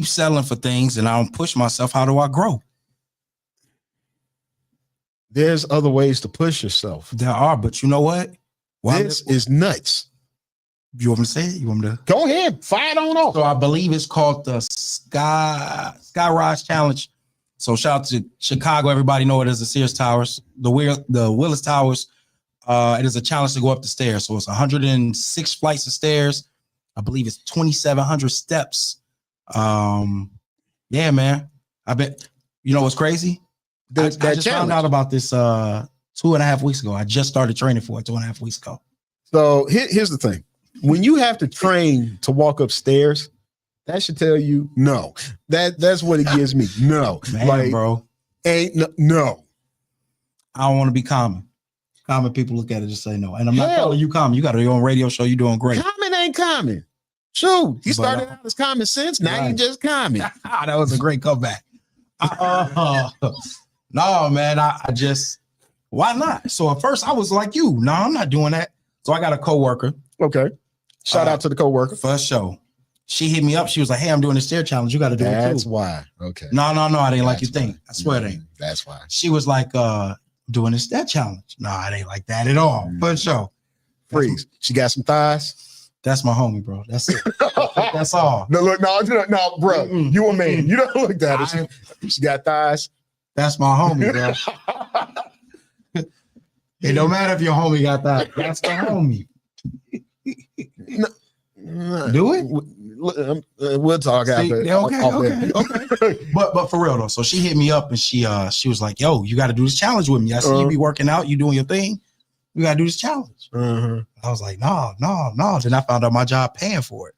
[SPEAKER 4] selling for things and I don't push myself, how do I grow?
[SPEAKER 3] There's other ways to push yourself.
[SPEAKER 4] There are, but you know what?
[SPEAKER 3] This is nuts.
[SPEAKER 4] You want me to say it? You want me to?
[SPEAKER 3] Go ahead, fire it on off.
[SPEAKER 4] So I believe it's called the Skyrise Challenge. So shout out to Chicago. Everybody know it as the Sears Towers, the Willis Towers. It is a challenge to go up the stairs. So it's 106 flights of stairs. I believe it's 2,700 steps. Yeah, man. I bet. You know what's crazy? I just found out about this 2.5 weeks ago. I just started training for it 2.5 weeks ago.
[SPEAKER 3] So here's the thing. When you have to train to walk upstairs, that should tell you no. That's what it gives me. No.
[SPEAKER 4] Man, bro.
[SPEAKER 3] Ain't no.
[SPEAKER 4] I don't want to be common. Common people look at it and just say no. And I'm not calling you common. You got your own radio show. You're doing great.
[SPEAKER 3] Common ain't common. Shoot. He started out as common sense. Now you just common.
[SPEAKER 4] That was a great comeback. No, man. I just, why not? So at first I was like you. No, I'm not doing that. So I got a coworker.
[SPEAKER 3] Okay. Shout out to the coworker.
[SPEAKER 4] For sure. She hit me up. She was like, "Hey, I'm doing a stair challenge. You got to do it too."
[SPEAKER 3] That's why. Okay.
[SPEAKER 4] No, I didn't like
[SPEAKER 3] That's
[SPEAKER 4] you think.
[SPEAKER 3] why.
[SPEAKER 4] I swear it ain't.
[SPEAKER 3] That's why.
[SPEAKER 4] She was like, doing a stair challenge. No, it ain't like that at all. For sure.
[SPEAKER 3] Freeze. She got some thighs.
[SPEAKER 4] That's my homie, bro. That's it. That's all.
[SPEAKER 3] No, look, no, bro.
[SPEAKER 4] Mm-mm.
[SPEAKER 3] You a man. You don't look at her. She got thighs.
[SPEAKER 4] That's my homie, bro. It don't matter if your homie got that. That's the homie. Do it.
[SPEAKER 3] We'll talk after.
[SPEAKER 4] Okay. But for real though, so she hit me up and she was like, "Yo, you got to do this challenge with me. I see you be working out, you doing your thing. You got to do this challenge." I was like, no. Then I found out my job paying for it,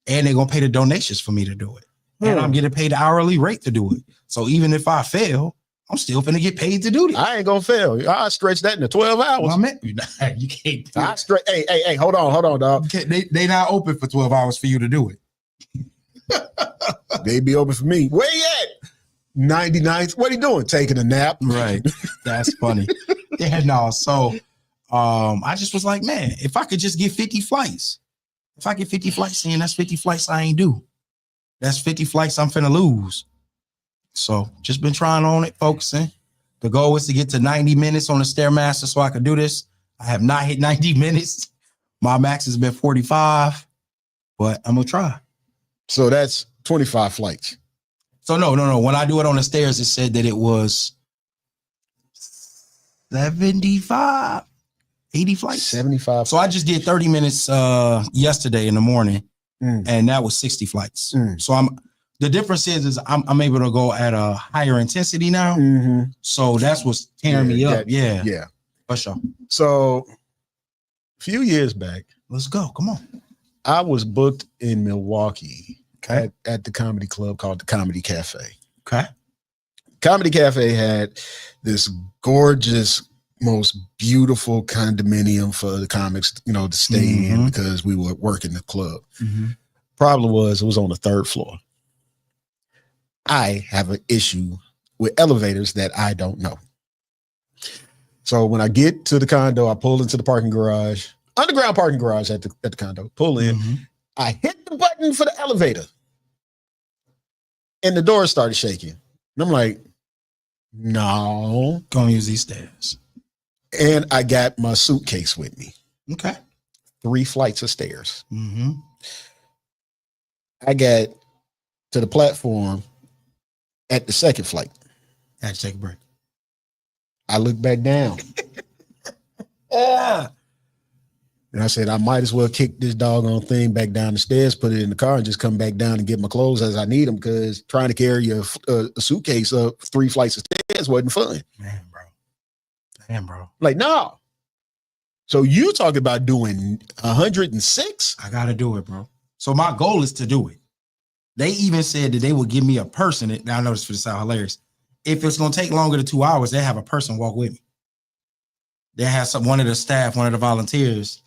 [SPEAKER 4] and they're gonna pay the donations for me to do it, and I'm getting paid the hourly rate to do it. So even if I fail, I'm still finna get paid to do this.
[SPEAKER 3] I ain't gonna fail. I stretch that into 12 hours.
[SPEAKER 4] Well, man, you can't.
[SPEAKER 3] I stretch. Hey, hold on, dog.
[SPEAKER 4] They not open for 12 hours for you to do it.
[SPEAKER 3] They be open for me. Where you at? 99th. What are you doing? Taking a nap.
[SPEAKER 4] Right. That's funny. Yeah, no. So I just was like, man, if I could just get 50 flights, if I get 50 flights in, that's 50 flights I ain't do. That's 50 flights I'm finna lose. So just been trying on it, focusing. The goal was to get to 90 minutes on the Stairmaster so I could do this. I have not hit 90 minutes. My max has been 45, but I'm gonna try.
[SPEAKER 3] So that's 25 flights.
[SPEAKER 4] So no. When I do it on the stairs, it said that it was 75, 80 flights.
[SPEAKER 3] 75.
[SPEAKER 4] So I just did 30 minutes yesterday in the morning, and that was 60 flights. So the difference is I'm able to go at a higher intensity now. So that's what's tearing me up. Yeah. For sure.
[SPEAKER 3] So a few years back,
[SPEAKER 4] let's go. Come on.
[SPEAKER 3] I was booked in Milwaukee at the comedy club called the Comedy Cafe.
[SPEAKER 4] Okay.
[SPEAKER 3] Comedy Cafe had this gorgeous, most beautiful condominium for the comics, to stay in because we were working the club. Problem was, it was on the third floor. I have an issue with elevators that I don't know. So when I get to the condo, I pull into the parking garage, underground parking garage at the condo, pull in. I hit the button for the elevator and the door started shaking. And I'm like, no.
[SPEAKER 4] Gonna use these stairs.
[SPEAKER 3] And I got my suitcase with me.
[SPEAKER 4] Okay.
[SPEAKER 3] 3 flights of stairs. I got to the platform at the second flight.
[SPEAKER 4] Had to take a break.
[SPEAKER 3] I looked back down. And I said, I might as well kick this doggone thing back down the stairs, put it in the car, and just come back down and get my clothes as I need them, because trying to carry a suitcase up 3 flights of stairs wasn't fun.
[SPEAKER 4] Damn, bro.
[SPEAKER 3] Like, no. So you talking about doing 106?
[SPEAKER 4] I got to do it, bro. So my goal is to do it. They even said that they would give me a person. Now I know this for sound hilarious. If it's going to take longer than 2 hours, they have a person walk with me. They have one of the staff, one of the volunteers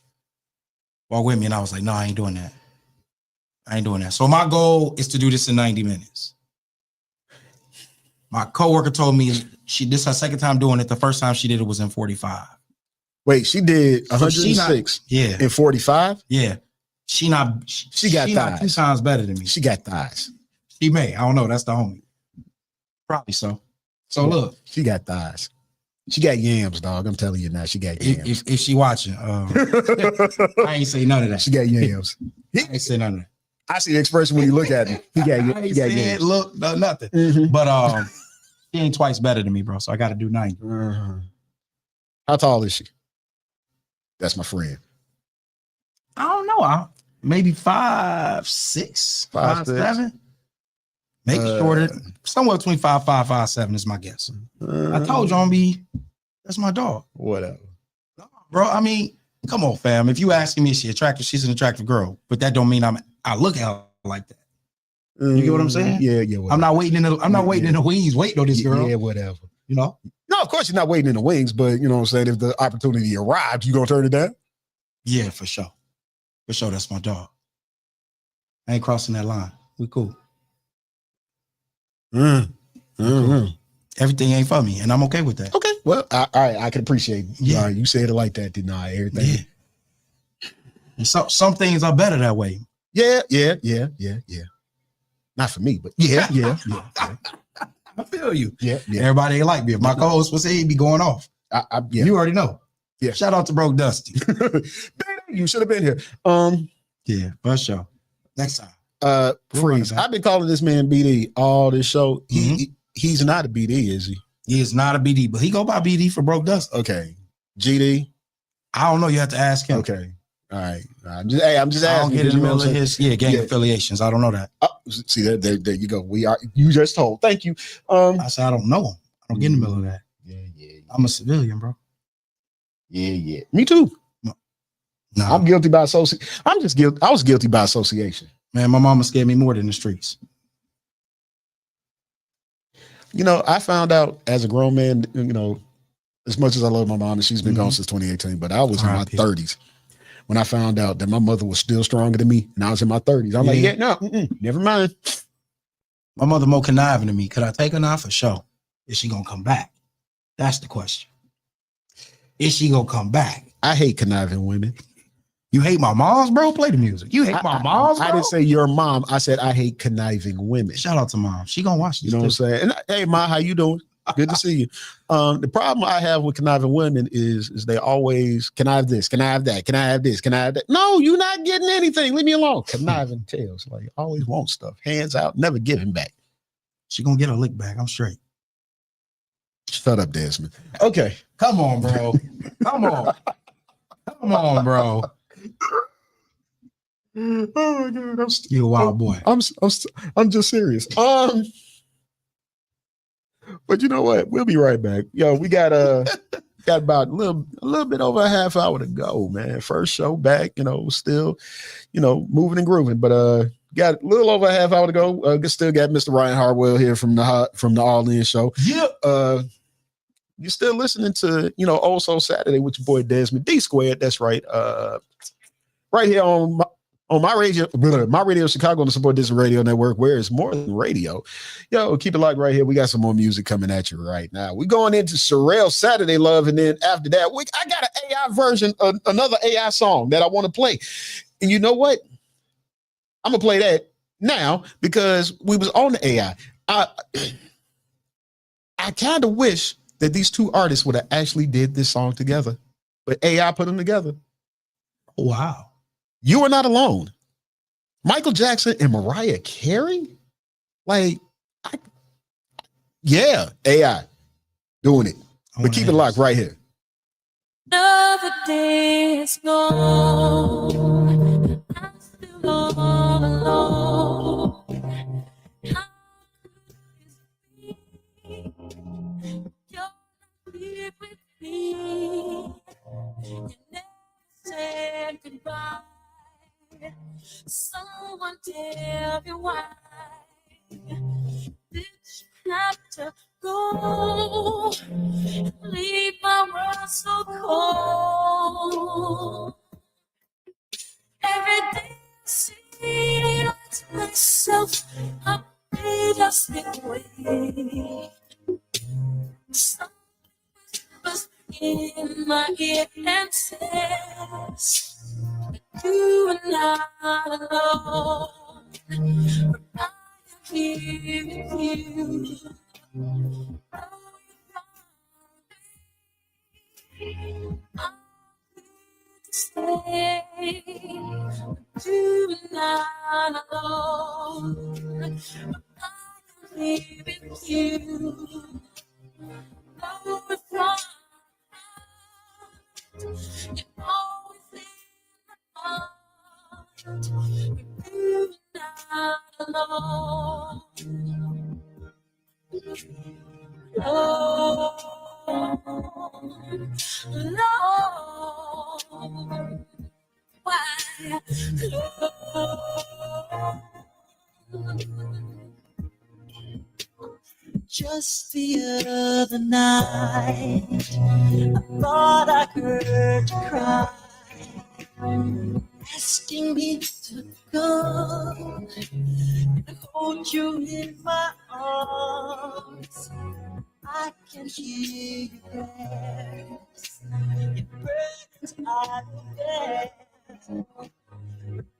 [SPEAKER 4] walk with me. And I was like, no, I ain't doing that. So my goal is to do this in 90 minutes. My coworker told me this is her second time doing it. The first time she did it was in 45.
[SPEAKER 3] Wait, she did 106 in 45?
[SPEAKER 4] Yeah. She got thighs. Not 2 times better than me.
[SPEAKER 3] She got thighs.
[SPEAKER 4] She may. I don't know. That's the homie. Probably so. So look.
[SPEAKER 3] She got thighs. She got yams, dog. I'm telling you now, she got yams.
[SPEAKER 4] If she watching, I ain't say none of that.
[SPEAKER 3] She got yams.
[SPEAKER 4] I ain't say none of that.
[SPEAKER 3] I see the expression when you look at it. He got yams.
[SPEAKER 4] Look, no, nothing. But she ain't twice better than me, bro. So I got to do 90.
[SPEAKER 3] How tall is she? That's my friend.
[SPEAKER 4] I don't know. Maybe 5'6", 5'7". Maybe shorter. Somewhere between 5'5", 5'7" is my guess. I told you that's my dog.
[SPEAKER 3] Whatever.
[SPEAKER 4] Bro, I mean, come on, fam. If you asking me if she's attractive, she's an attractive girl. But that don't mean I look at her like that. You get what I'm saying?
[SPEAKER 3] Yeah. Whatever.
[SPEAKER 4] I'm not waiting in the wings waiting on this girl.
[SPEAKER 3] Yeah, whatever.
[SPEAKER 4] No,
[SPEAKER 3] of course you're not waiting in the wings, but you know what I'm saying? If the opportunity arrives, you gonna turn it down?
[SPEAKER 4] Yeah, for sure. For sure, that's my dog. I ain't crossing that line. We cool. Everything ain't for me, and I'm okay with that.
[SPEAKER 3] Okay, well, I can appreciate it. Yeah, you said it like that, didn't I? Everything.
[SPEAKER 4] Yeah. And some things are better that way.
[SPEAKER 3] Yeah. Not for me, but yeah.
[SPEAKER 4] I feel you.
[SPEAKER 3] Yeah.
[SPEAKER 4] Everybody ain't like me. If my co-host was here, he'd be going off.
[SPEAKER 3] Yeah.
[SPEAKER 4] You already know.
[SPEAKER 3] Yeah.
[SPEAKER 4] Shout out to Broke Dusty.
[SPEAKER 3] You should have been here.
[SPEAKER 4] Yeah, for sure. Next time.
[SPEAKER 3] Freeze. I've been calling this man BD all this show. He's not a BD, is he?
[SPEAKER 4] He is not a BD, but he go by BD for Broke Dusty.
[SPEAKER 3] Okay. GD.
[SPEAKER 4] I don't know. You have to ask him.
[SPEAKER 3] Okay. All right. I'm just asking.
[SPEAKER 4] I don't get in the middle of his gang affiliations. I don't know that.
[SPEAKER 3] See, there you go. You just told. Thank you.
[SPEAKER 4] I said I don't know him. I don't get in the middle of that.
[SPEAKER 3] Yeah.
[SPEAKER 4] I'm a civilian, bro.
[SPEAKER 3] Yeah. Me too.
[SPEAKER 4] No.
[SPEAKER 3] I'm guilty by association. I'm just guilty. I was guilty by association.
[SPEAKER 4] Man, my mama scared me more than the streets.
[SPEAKER 3] You know, I found out as a grown man, you know, as much as I love my mom, and she's been gone since 2018, but I was in my 30s when I found out that my mother was still stronger than me, and I was in my 30s. I'm like, no, never mind.
[SPEAKER 4] My mother more conniving to me. Could I take her now? For sure. Is she gonna come back? That's the question. Is she gonna come back?
[SPEAKER 3] I hate conniving women.
[SPEAKER 4] You hate my moms, bro? Play the music. You hate my moms, bro?
[SPEAKER 3] I didn't say your mom. I said I hate conniving women.
[SPEAKER 4] Shout out to mom. She gonna watch this.
[SPEAKER 3] You know what I'm saying? And hey, Ma, how you doing? Good to see you. The problem I have with conniving women is they always, can I have this? Can I have that? Can I have this? Can I have that? No, you're not getting anything. Leave me alone. Conniving tails. Like, always want stuff. Hands out, never giving back.
[SPEAKER 4] She gonna get her lick back. I'm straight.
[SPEAKER 3] Shut up, Desmond. Okay.
[SPEAKER 4] Come on, bro. Come on, bro.
[SPEAKER 3] Oh my God,
[SPEAKER 4] You a wild boy.
[SPEAKER 3] I'm just serious. But you know what? We'll be right back. Yo, we got about a little bit over a half hour to go, man. First show back, you know, still, you know, moving and grooving. But got a little over a half hour to go. Still got Mr. Ryan Hartwell here from the All In Show.
[SPEAKER 4] Yeah.
[SPEAKER 3] You're still listening to, you know, Old Soul Saturday with your boy Desmond D Squared. That's right. Right here on my radio Chicago on the Support This Radio Network, where it's more than radio. Yo, keep it locked right here. We got some more music coming at you right now. We're going into Sorrel Saturday Love, and then after that, I got an AI version, another AI song that I want to play. And you know what? I'm gonna play that now because we was on the AI. I kind of wish that these two artists would have actually did this song together, but AI put them together.
[SPEAKER 4] Wow.
[SPEAKER 3] You Are Not Alone. Michael Jackson and Mariah Carey? Like, AI doing it. But keep it locked right here.
[SPEAKER 6] Another day is gone. I'm still all alone. How could this be? You're not here with me. You never said goodbye. Someone tell me why did you have to go? Leave my world so cold. Every day I see myself, I be just away. Some whispers in my ear and says you are not alone. I am here with you. I'm here to stay. You are not alone. I am here with you. No, it's not. You're always in my heart. You're not alone. Lord, why? Just the other night, I thought I heard you cry, asking me to come and hold you in my arms. I can hear your prayers, your burdens I bear.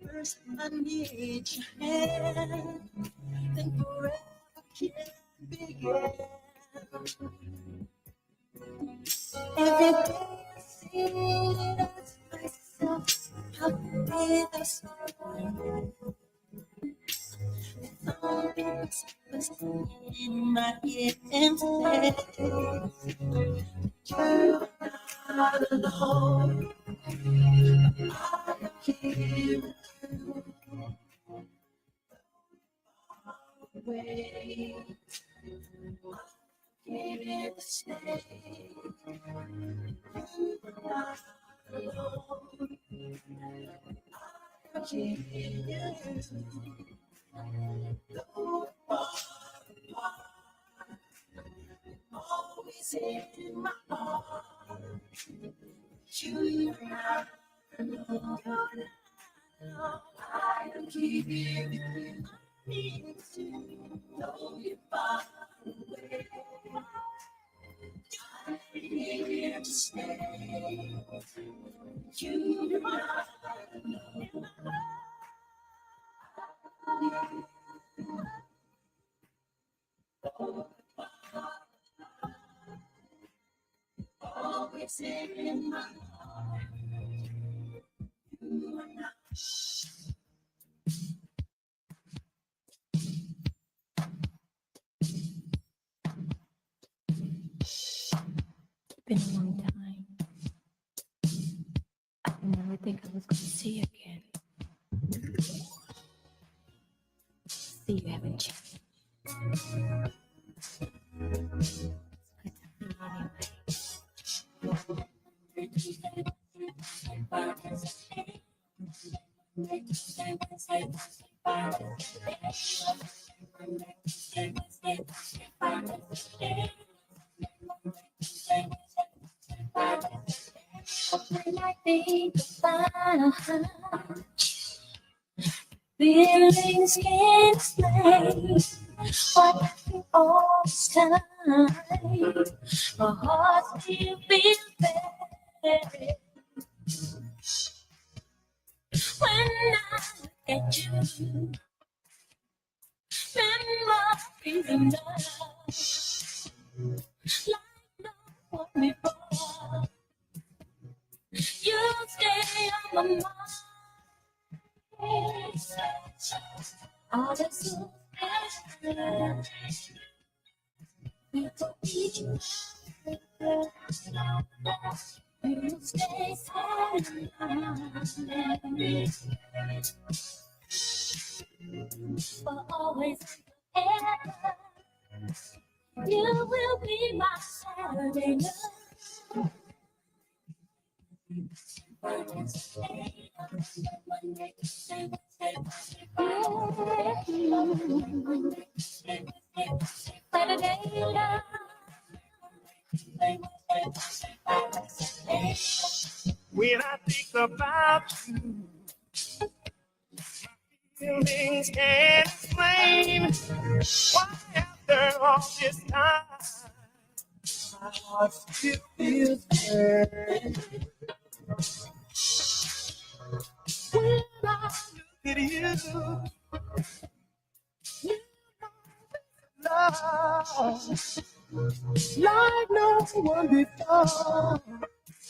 [SPEAKER 6] First I need your hand, then forever can begin. Every day I see it as myself, how to be the someone. Only was in my intent. You're not alone. I'm here with you. Away. I'm here to stay. You're not alone. I'm here with you. Always in my heart. You're not alone. I am here with you. I need to know you far away. I'm here to stay. You're not alone. Always in my heart. You are not. Been a long time. I never think I was going to see you again. See, you haven't changed. It's good to when I think about feelings can't explain what I feel all this time. My heart still feels better when I look at you. Memories of love, like no one before. You stay on my mind. All the so special. You stay silent for always and ever. You will be my Saturday night.
[SPEAKER 1] When I think about you, feelings can't explain why after all this time, my heart still feels bad. When I look at you, love like no one before.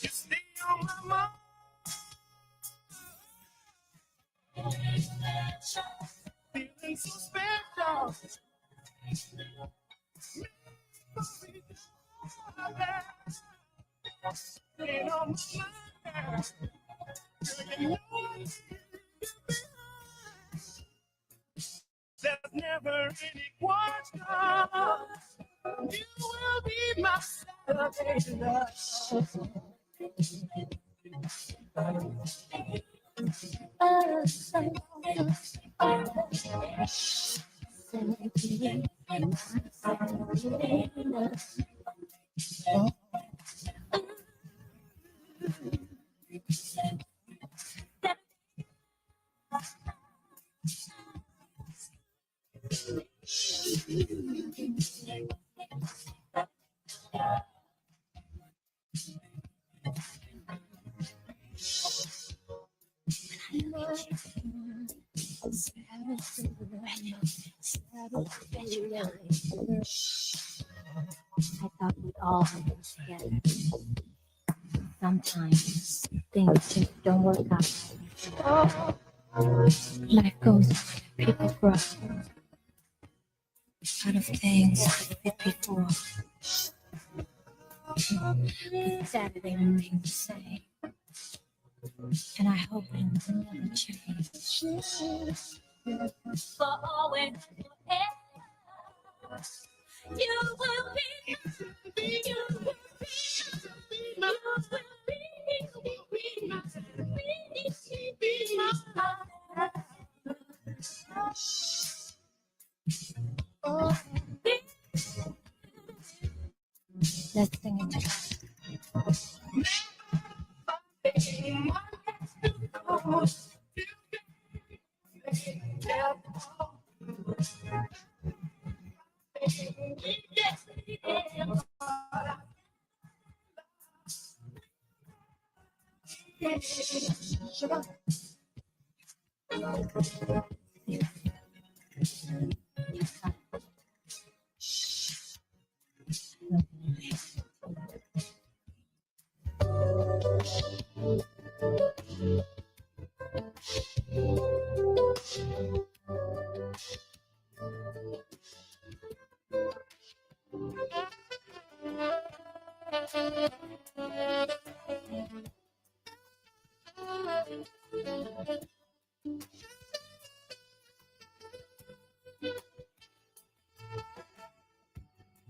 [SPEAKER 1] You stay on my mind. Feeling so special. Staying on my mind. You know there's never any question. You will be my Saturday love.
[SPEAKER 6] thought we'd all be together. Sometimes things just don't work out. Life goes on, people grow out of things that fit before. Saturday remains the same. And I hope it will never change. For always and forever, you will be, you will be my Let's sing it together.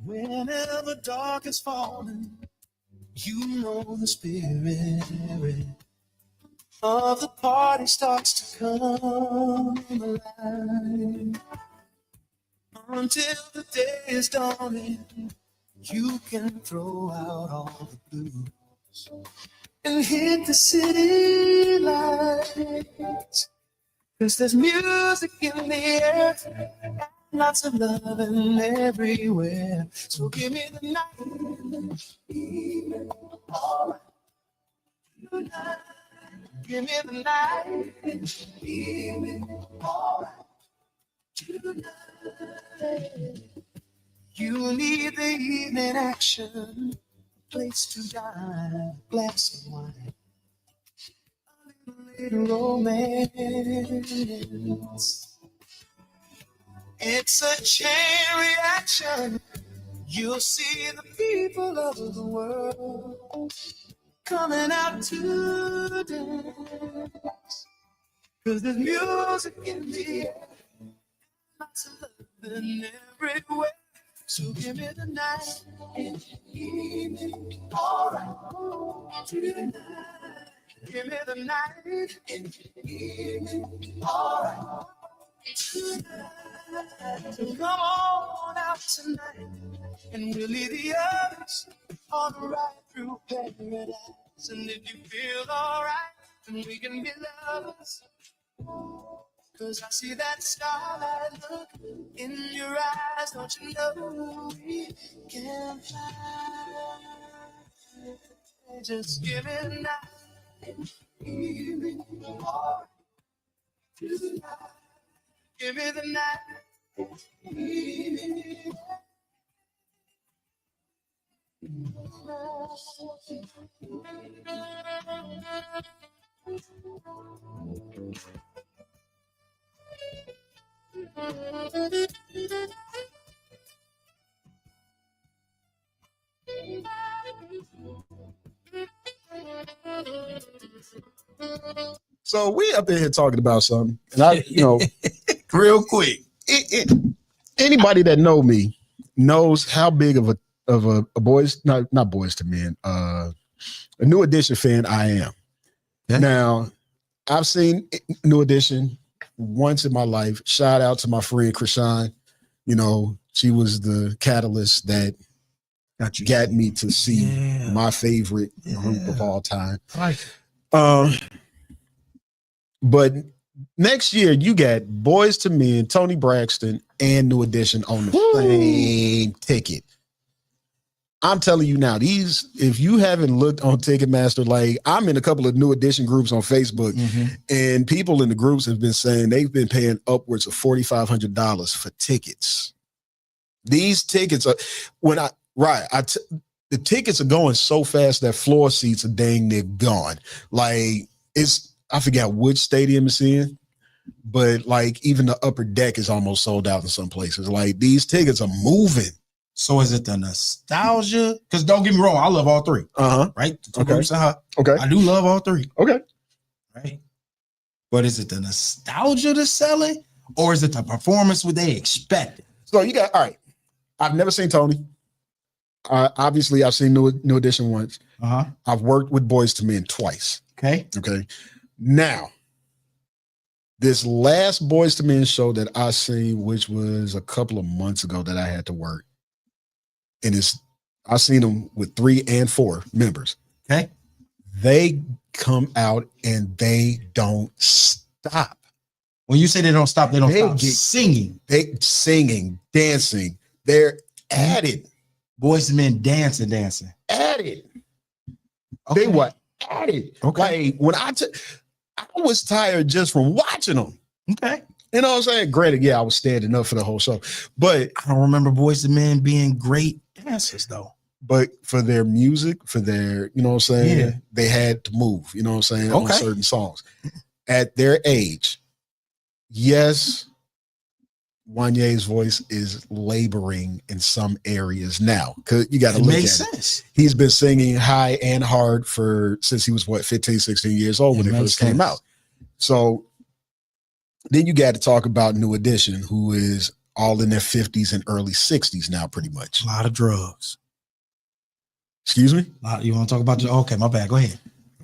[SPEAKER 1] Whenever dark is falling, you know the spirit of the party starts to come alive. Until the day is dawning, you can throw out all the blues and hit the city lights. 'Cause there's music in the air, lots of loving everywhere. So give me the night, alright, tonight. Give me the night, alright, tonight. You need the evening action, a place to dine, a glass of wine, a little romance. It's a chain reaction. You'll see the people of the world coming out to dance. 'Cause there's music in the air, lots of loving everywhere. So give me the night and evening, alright, tonight. Give me the night and evening, alright, tonight. So come on out tonight, and we'll leave the others on the ride through paradise. And if you feel alright, then we can be lovers. 'Cause I see that starlight look in your eyes. Don't you know we can fly? Just give me the night and evening, alright, tonight. Give me the night and evening.
[SPEAKER 3] So we up in here talking about something, and I,
[SPEAKER 4] Real quick.
[SPEAKER 3] Anybody that know me knows how big of a boys, not Boys to Men, a New Edition fan I am.
[SPEAKER 4] Yeah.
[SPEAKER 3] Now, I've seen New Edition once in my life. Shout out to my friend Krishan. She was the catalyst that got me to see my favorite group of all time.
[SPEAKER 4] Right.
[SPEAKER 3] But next year, you got Boys to Men, Tony Braxton, and New Edition on the same ticket. I'm telling you now, if you haven't looked on Ticketmaster, like I'm in a couple of New Edition groups on Facebook, and people in the groups have been saying they've been paying upwards of $4,500 for tickets. These tickets are the tickets are going so fast that floor seats are dang near gone. Like I forget which stadium it's in, but like even the upper deck is almost sold out in some places. Like these tickets are moving.
[SPEAKER 4] So is it the nostalgia? Because don't get me wrong, I love all three. Right? The two groups
[SPEAKER 3] Okay.
[SPEAKER 4] I do love all three.
[SPEAKER 3] Okay.
[SPEAKER 4] Right. But is it the nostalgia that's selling, or is it the performance what they expected?
[SPEAKER 3] So you got all right. I've never seen Tony. Obviously, I've seen New Edition once. I've worked with Boyz II Men twice. Okay. Now, this last Boyz II Men show that I seen, which was a couple of months ago that I had to work, and I've seen them with 3 and 4 members.
[SPEAKER 4] Okay.
[SPEAKER 3] They come out and they don't stop.
[SPEAKER 4] When you say they don't stop, they don't stop singing.
[SPEAKER 3] They singing, dancing. They're at it.
[SPEAKER 4] Boyz II Men dancing.
[SPEAKER 3] At it.
[SPEAKER 4] Okay.
[SPEAKER 3] They were at it.
[SPEAKER 4] Okay.
[SPEAKER 3] Like when I was tired just from watching them.
[SPEAKER 4] Okay.
[SPEAKER 3] You know what I'm saying? Granted, yeah, I was standing up for the whole show, but
[SPEAKER 4] I don't remember Boyz II Men being great dancers though.
[SPEAKER 3] But for their music, for their, you know what I'm saying?
[SPEAKER 4] Yeah.
[SPEAKER 3] They had to move, you know what I'm saying?
[SPEAKER 4] Okay.
[SPEAKER 3] On certain songs. At their age, yes, Wanye's voice is laboring in some areas now. Cause you got to look at
[SPEAKER 4] sense.
[SPEAKER 3] it. He's been singing high and hard since he was 15, 16 years old when it first came out. So then you got to talk about New Edition, who is all in their 50s and early 60s now, pretty much.
[SPEAKER 4] A lot of drugs.
[SPEAKER 3] Excuse me?
[SPEAKER 4] You want to talk about okay, my bad. Go ahead.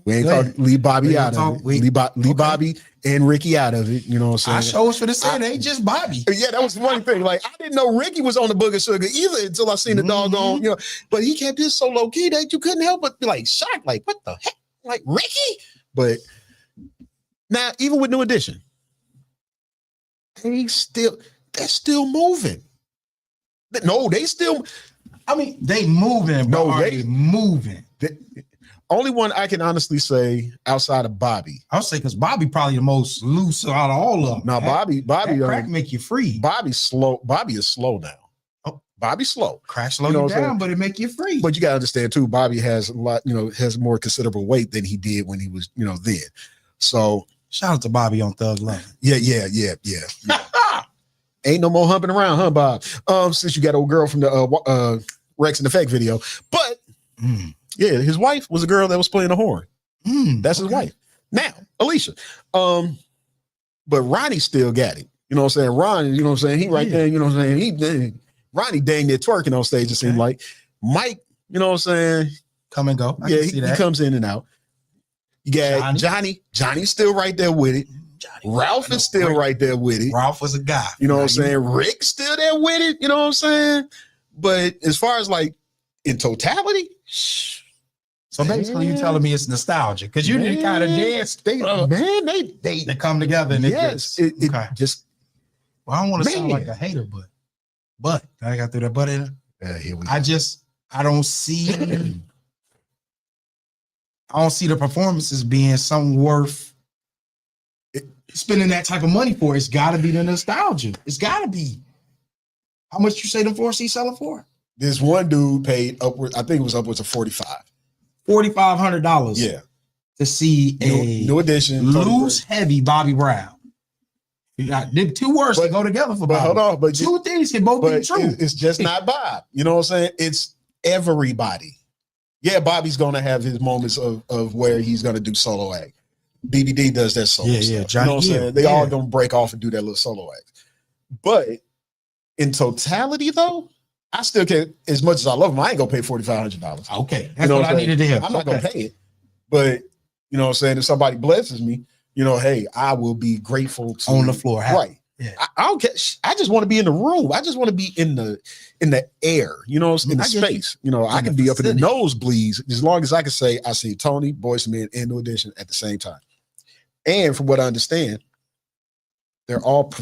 [SPEAKER 3] We ain't talking, leave Bobby out of it. Leave Bobby and Ricky out of it. You know what I'm saying?
[SPEAKER 4] I was for the say they just Bobby.
[SPEAKER 3] Yeah, that was one thing. Like I didn't know Ricky was on the Booger Sugar either until I seen the doggone, you know. But he kept this so low key that you couldn't help but be like shocked, like what the heck, like Ricky. But now, even with New Edition, they're still moving. No, they still.
[SPEAKER 4] I mean, they moving.
[SPEAKER 3] No,
[SPEAKER 4] they moving.
[SPEAKER 3] Only one I can honestly say outside of Bobby.
[SPEAKER 4] I'll say because Bobby probably the most loose out of all of them.
[SPEAKER 3] Now Bobby,
[SPEAKER 4] crack make you free.
[SPEAKER 3] Bobby's slow. Bobby is slow now. Oh, Bobby's slow.
[SPEAKER 4] Crack slow you down, but it make you free.
[SPEAKER 3] But you gotta understand too, Bobby has a lot, has more considerable weight than he did when he was, then. So
[SPEAKER 4] shout out to Bobby on Thug Life.
[SPEAKER 3] Yeah. Ain't no more humping around, huh, Bob? Since you got old girl from the Rex and Effect video, but. Yeah, his wife was a girl that was playing the horn. That's his wife. Now, Alicia. But Ronnie still got it. You know what I'm saying? Ron, you know what I'm saying? He right there, you know what I'm saying? Ronnie dang near twerking on stage, it seemed like. Mike, you know what I'm saying?
[SPEAKER 4] Come and go.
[SPEAKER 3] He comes in and out. You got Johnny. Johnny's still right there with it. Ralph is still right there with it.
[SPEAKER 4] Ralph was a guy.
[SPEAKER 3] You know what I'm saying? Rick's still there with it. You know what I'm saying? But as far as like in totality,
[SPEAKER 4] so basically, you're telling me it's nostalgia because you didn't kind of dance. They come together and it just. Well, I don't want to sound like a hater, but I got through that butt in.
[SPEAKER 3] Here we go.
[SPEAKER 4] I don't see. I don't see the performances being something worth spending that type of money for. It's got to be the nostalgia. It's got to be. How much you say the 4C selling for?
[SPEAKER 3] This one dude paid upwards. I think it was upwards of
[SPEAKER 4] $4,500.
[SPEAKER 3] Yeah,
[SPEAKER 4] to see a
[SPEAKER 3] New Edition
[SPEAKER 4] loose heavy Bobby Brown. You got them two words to go together for Bobby.
[SPEAKER 3] But hold on, but
[SPEAKER 4] two things can both be true.
[SPEAKER 3] It's just not Bob. You know what I'm saying? It's everybody. Yeah, Bobby's gonna have his moments of where he's gonna do solo act. BBD does that solo stuff.
[SPEAKER 4] Yeah,
[SPEAKER 3] you know what I'm saying? They all gonna break off and do that little solo act. But in totality, though, I still can't. As much as I love him, I ain't gonna pay $4,500.
[SPEAKER 4] Okay, that's what I needed to hear.
[SPEAKER 3] I'm not gonna pay it, but you know what I'm saying. If somebody blesses me, hey, I will be grateful to
[SPEAKER 4] on the floor,
[SPEAKER 3] right?
[SPEAKER 4] Yeah.
[SPEAKER 3] I don't care. I just want to be in the room. I just want to be in the air. In the space. I can be up in the nosebleeds as long as I can say I see Tony, Boyz II Men, and New Edition at the same time. And from what I understand, they're all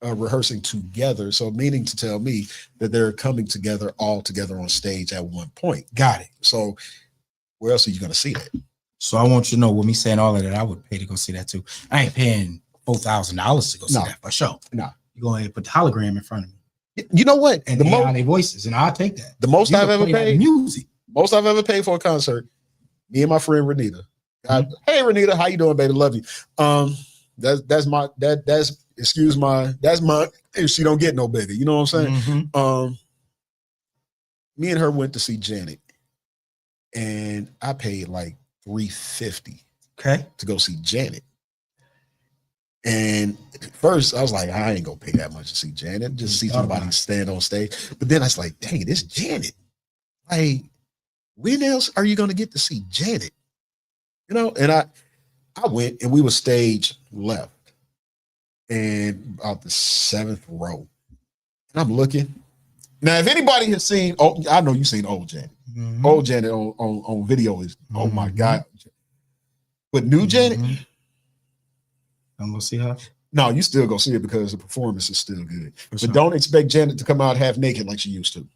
[SPEAKER 3] rehearsing together. So meaning to tell me that they're coming together all together on stage at one point.
[SPEAKER 4] Got it.
[SPEAKER 3] So where else are you going to see that?
[SPEAKER 4] So I want you to know, with me saying all of that, I would pay to go see that too. I ain't paying $4,000 to go see
[SPEAKER 3] No.
[SPEAKER 4] that for sure.
[SPEAKER 3] No.
[SPEAKER 4] You go ahead and put the hologram in front of me
[SPEAKER 3] You know what?
[SPEAKER 4] and their voices, and I'll take that.
[SPEAKER 3] The most
[SPEAKER 4] You
[SPEAKER 3] I've
[SPEAKER 4] can
[SPEAKER 3] ever
[SPEAKER 4] play that
[SPEAKER 3] paid.
[SPEAKER 4] music.
[SPEAKER 3] Most I've ever paid for a concert. Me and my friend Renita. Hey Renita, how you doing, baby? Love you. That's my if she don't get no bigger. You know what I'm saying?
[SPEAKER 4] Mhm.
[SPEAKER 3] Me and her went to see Janet, and I paid like $350
[SPEAKER 4] Okay.
[SPEAKER 3] to go see Janet. And at first I was like, I ain't gonna pay that much to see Janet, just see somebody stand on stage. But then I was like, dang, it's Janet. Like, when else are you gonna get to see Janet? You know, and I went, and we were stage left and about the 7th row. And I'm looking. Now, if anybody has seen, I know you've seen old Janet.
[SPEAKER 4] Mhm.
[SPEAKER 3] Old Janet on video is, oh my
[SPEAKER 4] Mhm.
[SPEAKER 3] God. But new Janet,
[SPEAKER 4] Mhm. I'm gonna see her.
[SPEAKER 3] no, you still go see it because the performance is still good.
[SPEAKER 4] For
[SPEAKER 3] But
[SPEAKER 4] sure.
[SPEAKER 3] don't expect Janet to come out half naked like she used to.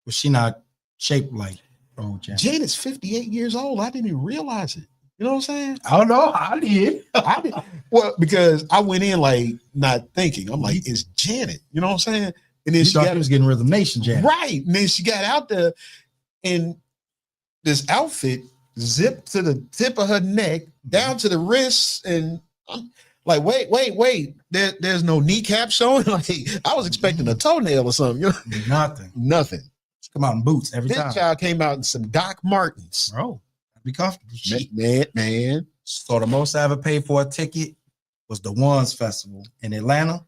[SPEAKER 4] But she not shaped like old Janet.
[SPEAKER 3] Janet's 58 years old. I didn't even realize it. You know what I'm saying?
[SPEAKER 4] I don't know. I did.
[SPEAKER 3] I did. Well, because I went in like not thinking. I'm like, it's Janet. You know what I'm saying? And then
[SPEAKER 4] You
[SPEAKER 3] she
[SPEAKER 4] thought
[SPEAKER 3] got
[SPEAKER 4] she was getting Rhythm Nation, Janet.
[SPEAKER 3] right. And then she got out there in this outfit zipped to the tip of her neck, down to the wrists, and I'm like, wait. There's no kneecap showing. Like, I was expecting a toenail or something. You know? Nothing.
[SPEAKER 4] She come out in boots every
[SPEAKER 3] This
[SPEAKER 4] time.
[SPEAKER 3] child came out in some Doc Martens.
[SPEAKER 4] Bro, be comfortable. Shit.
[SPEAKER 3] Man.
[SPEAKER 4] So the most I ever paid for a ticket was the Ones Festival in Atlanta.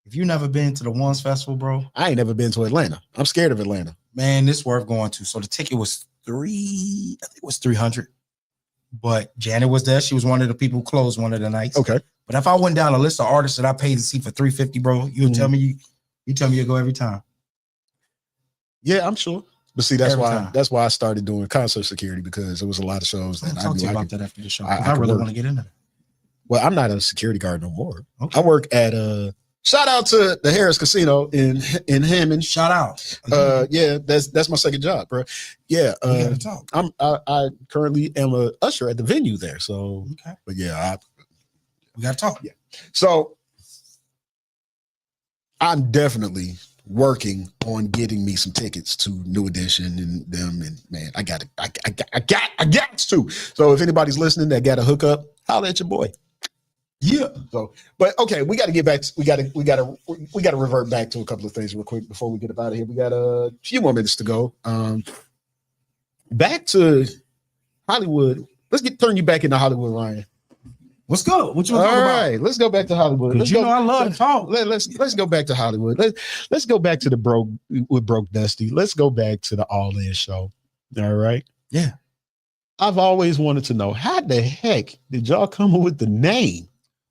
[SPEAKER 4] If you never been to the Ones Festival, bro,
[SPEAKER 3] I ain't never been to Atlanta. I'm scared of Atlanta.
[SPEAKER 4] man, this worth going to. So the ticket was $300. But Janet was there. She was one of the people who closed one of the nights.
[SPEAKER 3] Okay.
[SPEAKER 4] But if I went down a list of artists that I paid to see for $350, bro, you tell me you tell me you go every time.
[SPEAKER 3] Yeah, I'm sure. But see, that's
[SPEAKER 4] Every
[SPEAKER 3] why
[SPEAKER 4] time.
[SPEAKER 3] that's why I started doing concert security, because there was a lot of shows
[SPEAKER 4] I'll
[SPEAKER 3] that I
[SPEAKER 4] talk to
[SPEAKER 3] knew
[SPEAKER 4] you
[SPEAKER 3] I
[SPEAKER 4] about
[SPEAKER 3] could.
[SPEAKER 4] that after the show.
[SPEAKER 3] I
[SPEAKER 4] I
[SPEAKER 3] could
[SPEAKER 4] really
[SPEAKER 3] work.
[SPEAKER 4] want to get into that.
[SPEAKER 3] Well, I'm not a security guard no more.
[SPEAKER 4] Okay.
[SPEAKER 3] I work at shout out to the Harris Casino in Hammond.
[SPEAKER 4] Shout out.
[SPEAKER 3] Yeah, that's my second job, bro. Yeah,
[SPEAKER 4] We gotta talk.
[SPEAKER 3] I currently am a usher at the venue there. So,
[SPEAKER 4] Okay.
[SPEAKER 3] but yeah,
[SPEAKER 4] We gotta talk.
[SPEAKER 3] Yeah. So I'm definitely working on getting me some tickets to New Edition and them. And man, I got to. So if anybody's listening that got a hookup, holler at your boy.
[SPEAKER 4] Yeah.
[SPEAKER 3] So, but okay, we got to get back. We got to revert back to a couple of things real quick before we get up out of here. We got a few more minutes to go. Back to Hollywood. Let's turn you back into Hollywood, Ryan.
[SPEAKER 4] What's good? What you
[SPEAKER 3] All
[SPEAKER 4] want to talk about?
[SPEAKER 3] right, let's go back to Hollywood.
[SPEAKER 4] Because you know I love to talk.
[SPEAKER 3] Let's go back to Hollywood. Let's go back to the broke Dusty. Let's go back to the All In show. All right.
[SPEAKER 4] Yeah.
[SPEAKER 3] I've always wanted to know, how the heck did y'all come up with the name?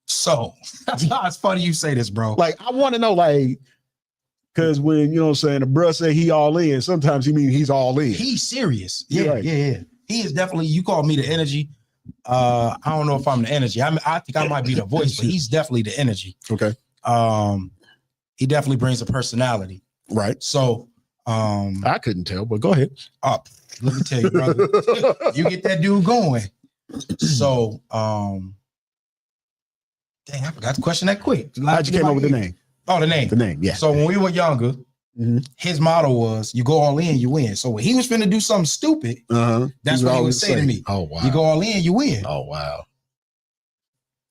[SPEAKER 4] So it's funny you say this, bro.
[SPEAKER 3] Like, I want to know, like, because when, you know what I'm saying, the bruh say he all in, sometimes he mean he's all in.
[SPEAKER 4] He's serious.
[SPEAKER 3] Yeah,
[SPEAKER 4] Yeah,
[SPEAKER 3] right.
[SPEAKER 4] yeah. He is definitely, you call me the energy. I don't know if I'm the energy. I think I might be the voice, but he's definitely the energy.
[SPEAKER 3] Okay.
[SPEAKER 4] He definitely brings a personality.
[SPEAKER 3] Right.
[SPEAKER 4] So
[SPEAKER 3] I couldn't tell, but go ahead.
[SPEAKER 4] let me tell you, brother. You get that dude going. So dang, I forgot to question that quick.
[SPEAKER 3] How'd you came up with the name?
[SPEAKER 4] Oh, the name.
[SPEAKER 3] The name, yeah.
[SPEAKER 4] So when we were younger, his motto was, you go all in, you win. So when he was finna do something stupid, that's what he would say to me.
[SPEAKER 3] Oh, wow.
[SPEAKER 4] You go all in, you win.
[SPEAKER 3] Oh, wow.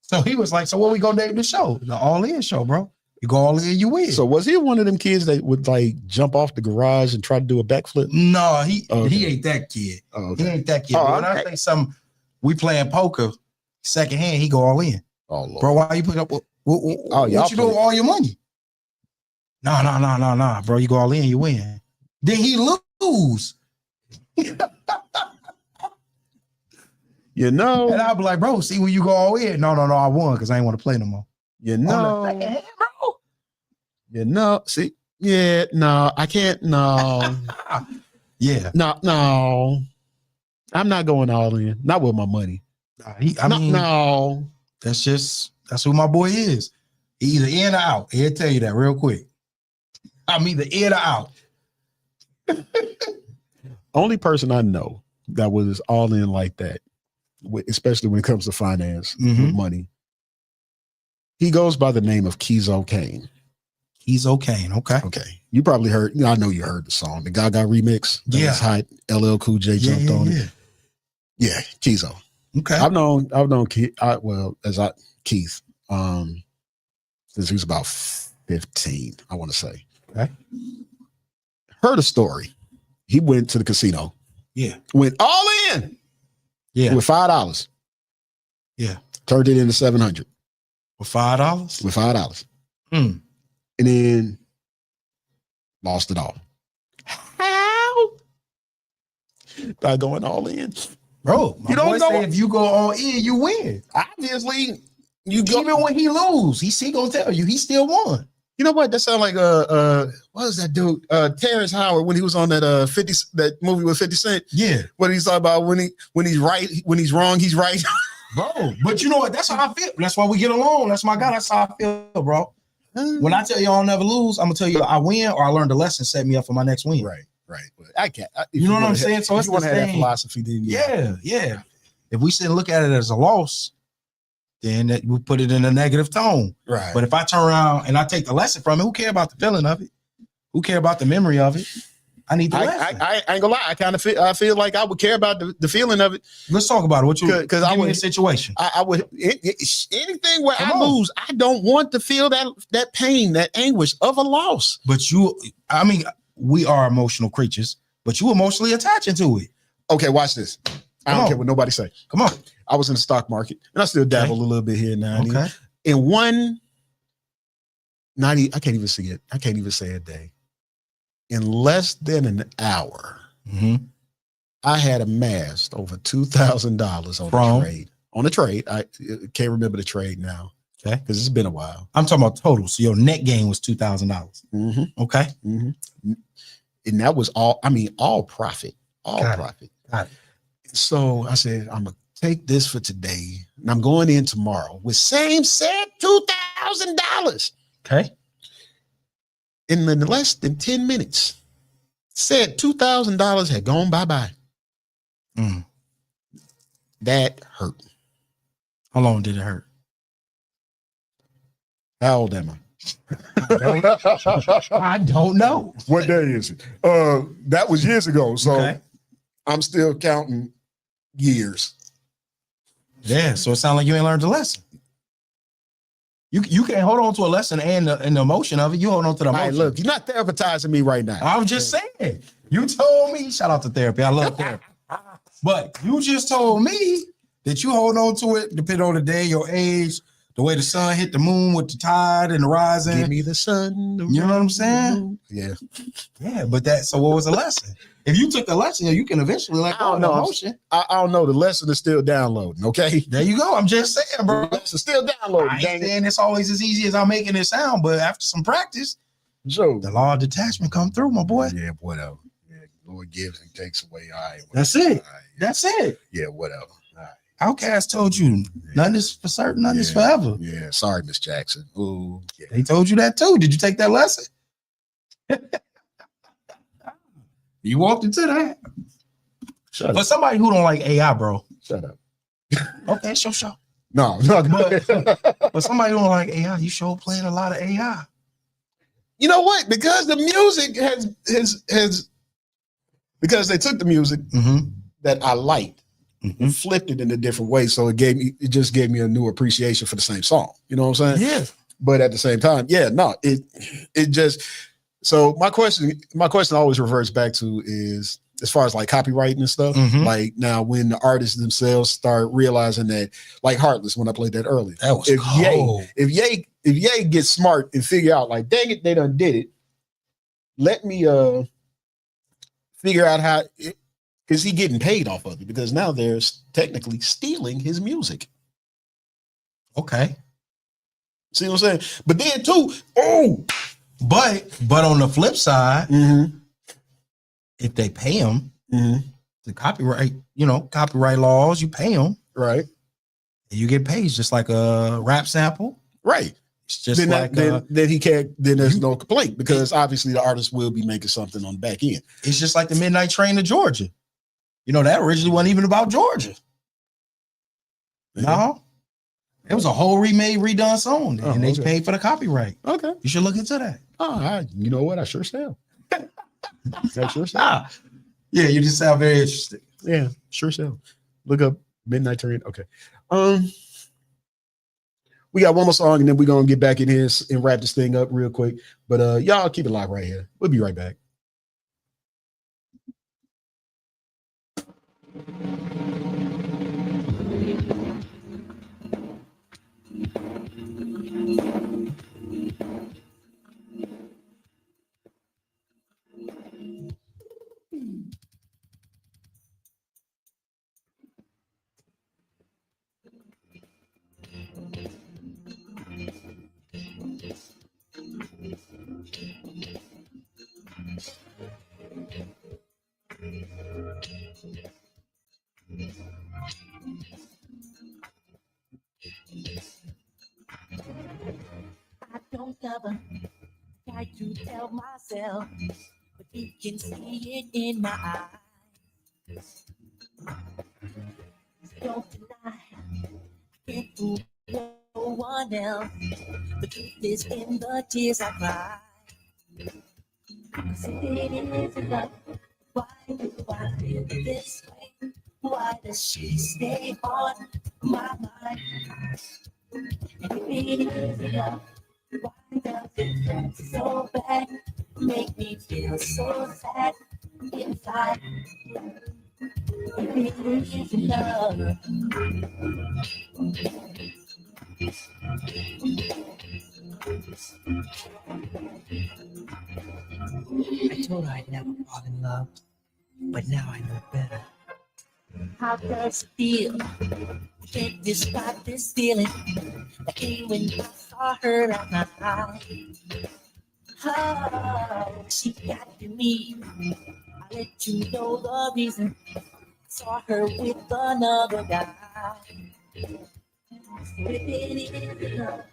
[SPEAKER 4] So he was like, so what we gonna name the show? The All In Show, bro. You go all in, you win.
[SPEAKER 3] So was he one of them kids that would like jump off the garage and try to do a backflip?
[SPEAKER 4] No, he
[SPEAKER 3] Okay.
[SPEAKER 4] ain't that kid.
[SPEAKER 3] Oh, okay.
[SPEAKER 4] He ain't that kid.
[SPEAKER 3] Oh,
[SPEAKER 4] But when I say something, we playing poker, second hand, he go all in.
[SPEAKER 3] Oh, Lord.
[SPEAKER 4] Bro, why you put up what you do with all your money? No, bro. You go all in, you win. Then he lose.
[SPEAKER 3] You know,
[SPEAKER 4] And I'll be like, bro, see when you go all in. No, I won because I ain't want to play no more.
[SPEAKER 3] you know,
[SPEAKER 4] On the second hand, bro.
[SPEAKER 3] you know, see, yeah, no, I can't, no,
[SPEAKER 4] Yeah.
[SPEAKER 3] no, I'm not going all in, not with my money.
[SPEAKER 4] I mean,
[SPEAKER 3] no,
[SPEAKER 4] that's who my boy is. He either in or out. He'll tell you that real quick. I'm either in or out.
[SPEAKER 3] Only person I know that was all in like that, especially when it comes to finance, with money. He goes by the name of Keezo Kane.
[SPEAKER 4] Keezo Kane. Okay.
[SPEAKER 3] Okay. You probably heard, I know you heard the song, the Gaga remix.
[SPEAKER 4] Yeah.
[SPEAKER 3] It's hot. LL Cool J jumped on it. Yeah, Keezo.
[SPEAKER 4] Okay.
[SPEAKER 3] I've known Keith, Keith, since he was about 15, I want to say.
[SPEAKER 4] Okay.
[SPEAKER 3] Heard a story. He went to the casino.
[SPEAKER 4] Yeah.
[SPEAKER 3] Went all in.
[SPEAKER 4] Yeah.
[SPEAKER 3] With $5.
[SPEAKER 4] Yeah.
[SPEAKER 3] Turned it into $700.
[SPEAKER 4] With $5?
[SPEAKER 3] With $5.
[SPEAKER 4] Hmm.
[SPEAKER 3] And then lost it all. How? By going all in.
[SPEAKER 4] Bro,
[SPEAKER 3] You don't know
[SPEAKER 4] if you go all in, you win.
[SPEAKER 3] Obviously, you go.
[SPEAKER 4] Even when he lose, he gonna tell you he still won.
[SPEAKER 3] You know what? That sounds like what was that dude? Terrence Howard when he was on that that movie with 50 Cent.
[SPEAKER 4] Yeah.
[SPEAKER 3] What he's talking about when he's right, when he's wrong, he's right.
[SPEAKER 4] Bro, but you know what? That's how I feel. That's why we get along. That's my guy. That's how I feel, bro. When I tell you I'll never lose, I'm gonna tell you I win or I learned a lesson, set me up for my next win.
[SPEAKER 3] Right. But I can't.
[SPEAKER 4] You know what I'm saying? So
[SPEAKER 3] if
[SPEAKER 4] it's
[SPEAKER 3] you want
[SPEAKER 4] the
[SPEAKER 3] to have that
[SPEAKER 4] thing.
[SPEAKER 3] philosophy, then
[SPEAKER 4] Yeah. If we sit and look at it as a loss, then we put it in a negative tone.
[SPEAKER 3] Right.
[SPEAKER 4] But if I turn around and I take the lesson from it, who care about the feeling of it? Who care about the memory of it? I need the lesson.
[SPEAKER 3] I ain't gonna lie. I feel like I would care about the feeling of it.
[SPEAKER 4] Let's talk about it. What you?
[SPEAKER 3] Because I would
[SPEAKER 4] in a situation.
[SPEAKER 3] I would anything where
[SPEAKER 4] Come
[SPEAKER 3] I
[SPEAKER 4] on.
[SPEAKER 3] lose. I don't want to feel that pain, that anguish of a loss.
[SPEAKER 4] But we are emotional creatures. But you emotionally attaching to it.
[SPEAKER 3] Okay, watch this. I don't care what nobody say.
[SPEAKER 4] Come on.
[SPEAKER 3] I was in the stock market, and I still dabble a little bit here now.
[SPEAKER 4] Okay.
[SPEAKER 3] In one 90, I can't even see it. I can't even say a day. In less than an hour, I had amassed over $2,000 on a trade. On a trade, I can't remember the trade now. Okay, because it's been a while.
[SPEAKER 4] I'm talking about total. So your net gain was $2,000. Okay.
[SPEAKER 3] And that was all. I mean, all profit. All profit.
[SPEAKER 4] Got it.
[SPEAKER 3] So I said, I'm gonna take this for today, and I'm going in tomorrow with same set $2,000.
[SPEAKER 4] Okay.
[SPEAKER 3] In less than 10 minutes, said $2,000 had gone bye-bye. That hurt.
[SPEAKER 4] How long did it hurt?
[SPEAKER 3] How old am I?
[SPEAKER 4] I don't know.
[SPEAKER 3] What day is it? That was years ago. So
[SPEAKER 4] Okay.
[SPEAKER 3] I'm still counting years.
[SPEAKER 4] Yeah. So it sounds like you ain't learned the lesson. You can't hold on to a lesson and the emotion of it. You hold on to the emotion.
[SPEAKER 3] Hey, look, you're not therapizing me right now.
[SPEAKER 4] I was just saying. You told me. Shout out to therapy. I love therapy. But you just told me that you hold on to it depending on the day, your age, the way the sun hit the moon with the tide and the rising.
[SPEAKER 3] Give me the sun.
[SPEAKER 4] You know what I'm saying?
[SPEAKER 3] Yeah.
[SPEAKER 4] Yeah, but so what was the lesson? If you took a lesson, you can eventually let go of the emotion.
[SPEAKER 3] I don't know. The lesson is still downloading. Okay.
[SPEAKER 4] There you go. I'm just saying, bro.
[SPEAKER 3] The lesson still downloading.
[SPEAKER 4] I ain't saying it's always as easy as I'm making it sound, but after some practice,
[SPEAKER 3] So
[SPEAKER 4] the law of detachment come through, my boy.
[SPEAKER 3] yeah, whatever. Yeah, Lord gives and takes away. All right.
[SPEAKER 4] That's it. That's it.
[SPEAKER 3] Yeah, whatever. All right.
[SPEAKER 4] Outcast told you nothing is for certain, nothing is forever.
[SPEAKER 3] Yeah. Sorry, Miss Jackson. Ooh. Yeah.
[SPEAKER 4] They told you that too. Did you take that lesson? You walked into that.
[SPEAKER 3] Shut
[SPEAKER 4] But
[SPEAKER 3] up.
[SPEAKER 4] somebody who don't like AI, bro.
[SPEAKER 3] Shut up.
[SPEAKER 4] Okay, sure.
[SPEAKER 3] No.
[SPEAKER 4] But somebody who don't like AI, you sure playing a lot of AI.
[SPEAKER 3] You know what? Because the music has because they took the music that I liked and flipped it in a different way. So it just gave me a new appreciation for the same song. You know what I'm saying?
[SPEAKER 4] Yeah.
[SPEAKER 3] But at the same time, it just, so my question always reverts back to is, as far as like copywriting and stuff, like now when the artists themselves start realizing that, like Heartless, when I played that earlier,
[SPEAKER 4] That was cold.
[SPEAKER 3] if Ye gets smart and figure out like, dang it, they done did it. Let me figure out how, because he getting paid off of it, because now they're technically stealing his music.
[SPEAKER 4] Okay.
[SPEAKER 3] See what I'm saying? But then too,
[SPEAKER 4] but on the flip side, if they pay him the copyright laws, you pay them,
[SPEAKER 3] right?
[SPEAKER 4] and you get paid just like a rap sample.
[SPEAKER 3] Right.
[SPEAKER 4] It's just
[SPEAKER 3] then
[SPEAKER 4] like
[SPEAKER 3] then he can't. Then there's no complaint because obviously the artist will be making something on the back end.
[SPEAKER 4] it's just like the Midnight Train to Georgia. You know, that originally wasn't even about Georgia. No, it was a whole remade, redone song, and they paid for the copyright.
[SPEAKER 3] Okay,
[SPEAKER 4] you should look into that.
[SPEAKER 3] Oh, you know what? I sure shall. I sure shall.
[SPEAKER 4] Yeah, you just sound very interesting.
[SPEAKER 3] Yeah, sure shall. Look up Midnight Train. Okay. We got one more song and then we're gonna get back in here and wrap this thing up real quick. But y'all keep it live right here. We'll be right back.
[SPEAKER 1] I don't ever try to tell myself, but you can see it in my eyes. Don't deny, I can't fool no one else. The truth is in the tears I cry. 'Cause if it isn't love, why do I feel this way? Why does she stay on my mind? And if it isn't love, why does it hurt so bad? Make me feel so sad inside. If it isn't love.
[SPEAKER 7] I told her I'd never fall in love, but now I know better.
[SPEAKER 1] How does it feel? Can't describe this feeling that came when I saw her at my eye. Oh, she got to me. I let you know the reason. Saw her with another guy. So if it is love,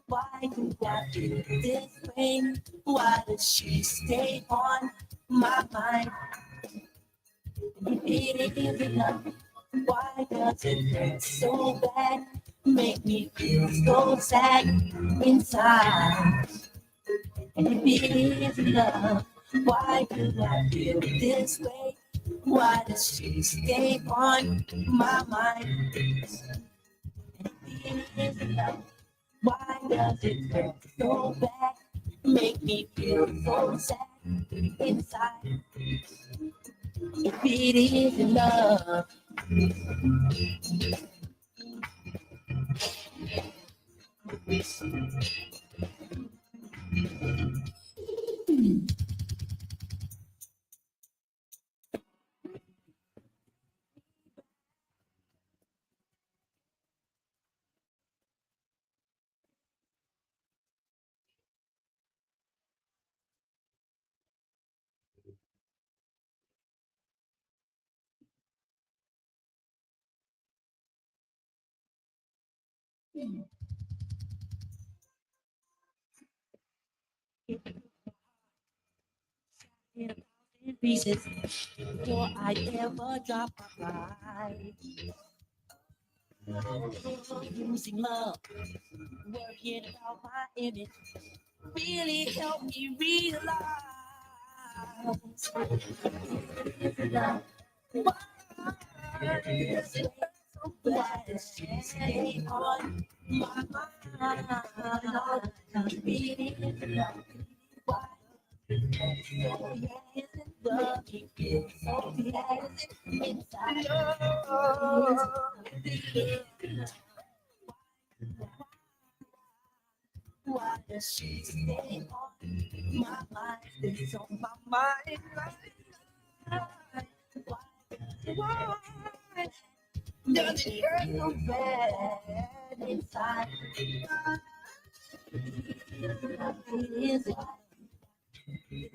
[SPEAKER 1] why do I feel this way? Why does she stay on my mind? If it is love, why does it hurt so bad? Make me feel so sad inside. And if it is love, why do I feel this way? Why does she stay on my mind? And if it is love, why does it hurt so bad? Make me feel so sad inside. If it is love. In a thousand pieces before I ever drop my pride. Using love, worrying about my image, really helped me realize love. Why does she stay on my mind? Really love. Why? So yes, love you feel so yes inside. Why does she stay on my mind? It's on my mind. Why does it hurt so bad inside? It isn't. It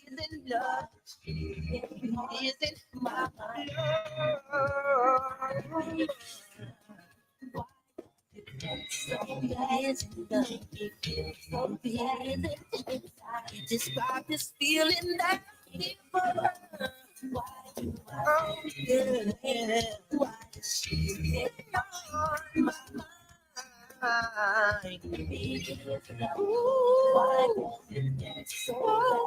[SPEAKER 1] isn't love. It isn't my mind.
[SPEAKER 6] Describe this feeling that I feel for her. Why do I feel it? Why is she on my mind? Ooh, why does it get so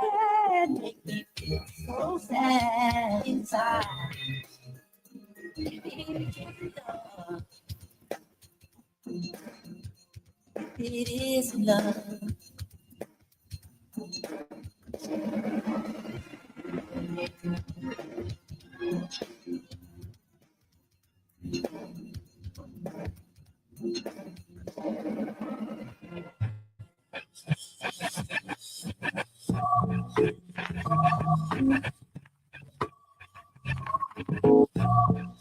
[SPEAKER 6] bad? Make me feel so sad inside. It is love.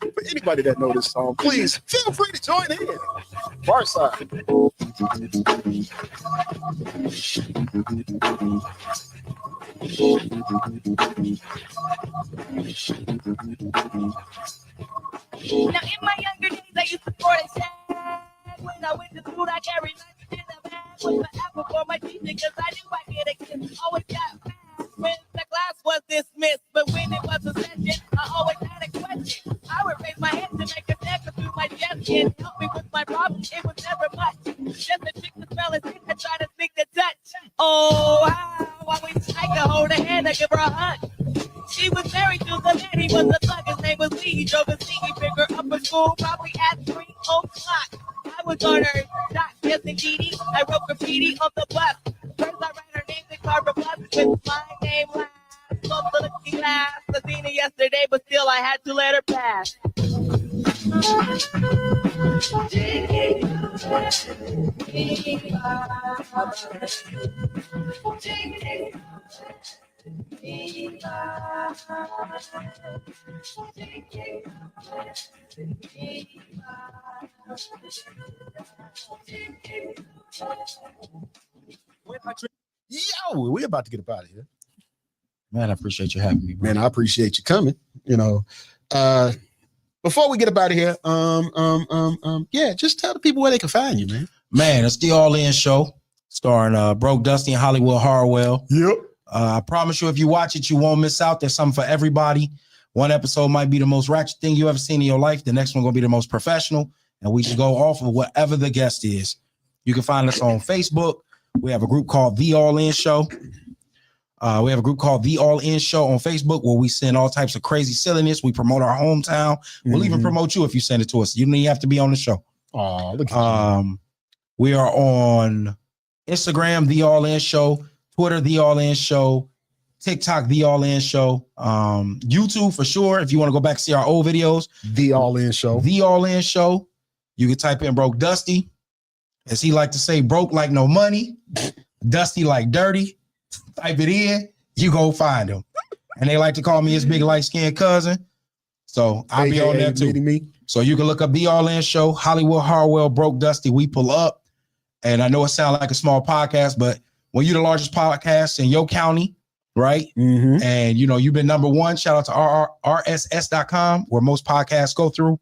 [SPEAKER 3] For anybody that know this song, please feel free to join in. Far side.
[SPEAKER 6] Now in my younger days, I used to sport a shag. When I went to school, I carried lunch in the bag. Was forever for my teacher, cause I knew I get a kiss. Always got mad when the class was dismissed. But when it was a session, I always had a question. I would raise my hand to make a connection through my chest and help me with my problem. It was never much. Just a trick to spell it and try to sneak the touch. Oh, how I wish I could hold her hand and give her a hug. She was married to the man, he was a thug, his name was Lee. He drove a sticky figure up for school, probably at 3 o'clock. I was on her dock, yes indeedy. I wrote graffiti on the bus. First I write her name and carve a bus with my name last. Close the looking glass, I seen her yesterday, but still I had to let her pass.
[SPEAKER 3] Yo, we about to get up out of here.
[SPEAKER 4] Man, I appreciate you having me, bro.
[SPEAKER 3] Man, I appreciate you coming. You know, before we get up out of here, yeah, just tell the people where they can find you, man.
[SPEAKER 4] Man, it's the All In Show, starring Broke Dusty and Hollywood Harwell.
[SPEAKER 3] Yep.
[SPEAKER 4] I promise you, if you watch it, you won't miss out. There's something for everybody. One episode might be the most ratchet thing you ever seen in your life. The next one gonna be the most professional, and we just go off of whatever the guest is. You can find us on Facebook. We have a group called The All In Show. We have a group called The All In Show on Facebook where we send all types of crazy silliness. We promote our hometown. We'll even promote you if you send it to us. You don't even have to be on the show.
[SPEAKER 3] Oh, look at you.
[SPEAKER 4] We are on Instagram, The All In Show, Twitter, The All In Show, TikTok, The All In Show, YouTube for sure. If you want to go back and see our old videos,
[SPEAKER 3] The All In Show.
[SPEAKER 4] The All In Show. You can type in Broke Dusty. As he like to say, broke like no money, dusty like dirty. Type it in, you go find him. And they like to call me his big light-skinned cousin. So I'll be on there too.
[SPEAKER 3] Me.
[SPEAKER 4] So you can look up The All In Show, Hollywood Harwell, Broke Dusty. We pull up. And I know it sounds like a small podcast, but when you're the largest podcast in your county, right?
[SPEAKER 3] Mm-hmm.
[SPEAKER 4] And you know, you've been number one. Shout out to rss.com, where most podcasts go through.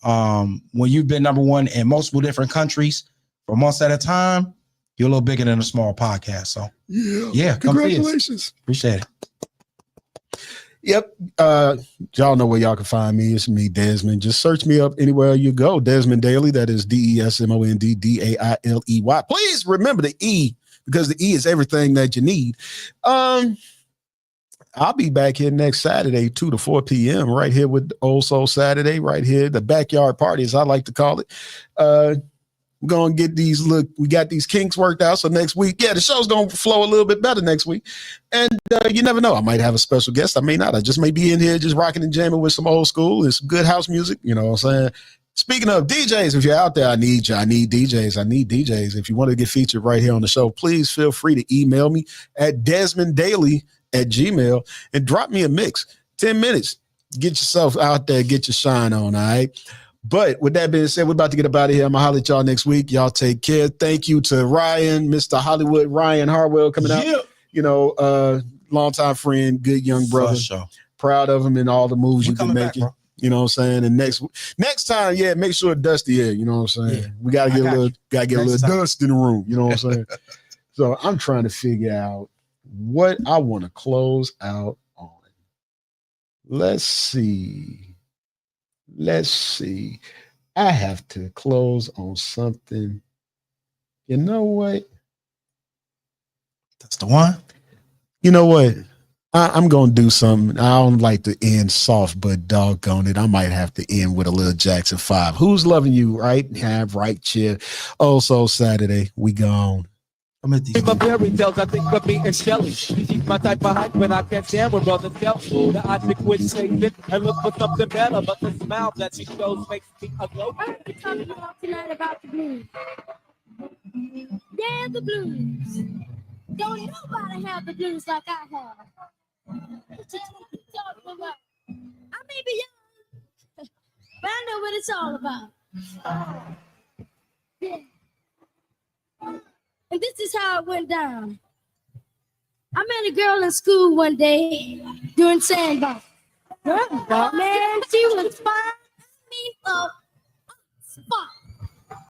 [SPEAKER 4] When you've been number one in multiple different countries for months at a time, you're a little bigger than a small podcast. So yeah,
[SPEAKER 3] congratulations.
[SPEAKER 4] Appreciate it.
[SPEAKER 3] Yep. Y'all know where y'all can find me. It's me, Desmond. Just search me up anywhere you go. Desmond Daily. That is DESMOND DAILEY. Please remember the E, because the E is everything that you need. I'll be back here next Saturday, 2 to 4 p.m. right here with Old Soul Saturday, right here, the backyard party, as I like to call it. We're going to get we got these kinks worked out. So next week, yeah, the show's going to flow a little bit better next week. And you never know. I might have a special guest. I may not. I just may be in here just rocking and jamming with some old school and some good house music. You know what I'm saying? Speaking of DJs, if you're out there, I need you. I need DJs. If you want to get featured right here on the show, please feel free to email me at DesmondDaily@gmail.com and drop me a mix. 10 minutes. Get yourself out there. Get your shine on, all right? But with that being said, we're about to get up out of here. I'm going to holler at y'all next week. Y'all take care. Thank you to Ryan, Mr. Hollywood, Ryan Harwell coming out. You know, longtime friend, good young brother.
[SPEAKER 4] Sure.
[SPEAKER 3] Proud of him and all the moves you've been making. You know what I'm saying? And next time, yeah, make sure Dusty here. You know what I'm saying?
[SPEAKER 4] Yeah.
[SPEAKER 3] We gotta get a little
[SPEAKER 4] Next time.
[SPEAKER 3] dust in the room. You know what I'm saying? So I'm trying to figure out what I want to close out on. Let's see. I have to close on something. You know what?
[SPEAKER 4] That's the one.
[SPEAKER 3] You know what? I'm gonna do something. I don't like to end soft, but doggone it, I might have to end with a little Jackson 5. Who's loving you? Right hand, right chair. Also Saturday, we gone.
[SPEAKER 4] I'm at these.
[SPEAKER 1] Dream of fairy tales, I think of me and Shelley. She's my type of hype when I can't stand when brothers tell me that I should quit chasing and look for something better. But the smile that she shows makes me a glow.
[SPEAKER 6] I'm talking about tonight about the blues. Yeah, the blues. Don't nobody have the blues like I have. What you talking about? I may be young, but I know what it's all about. Yeah. And this is how it went down. I met a girl in school one day doing sandbox. Man, she was fine. I mean, spot.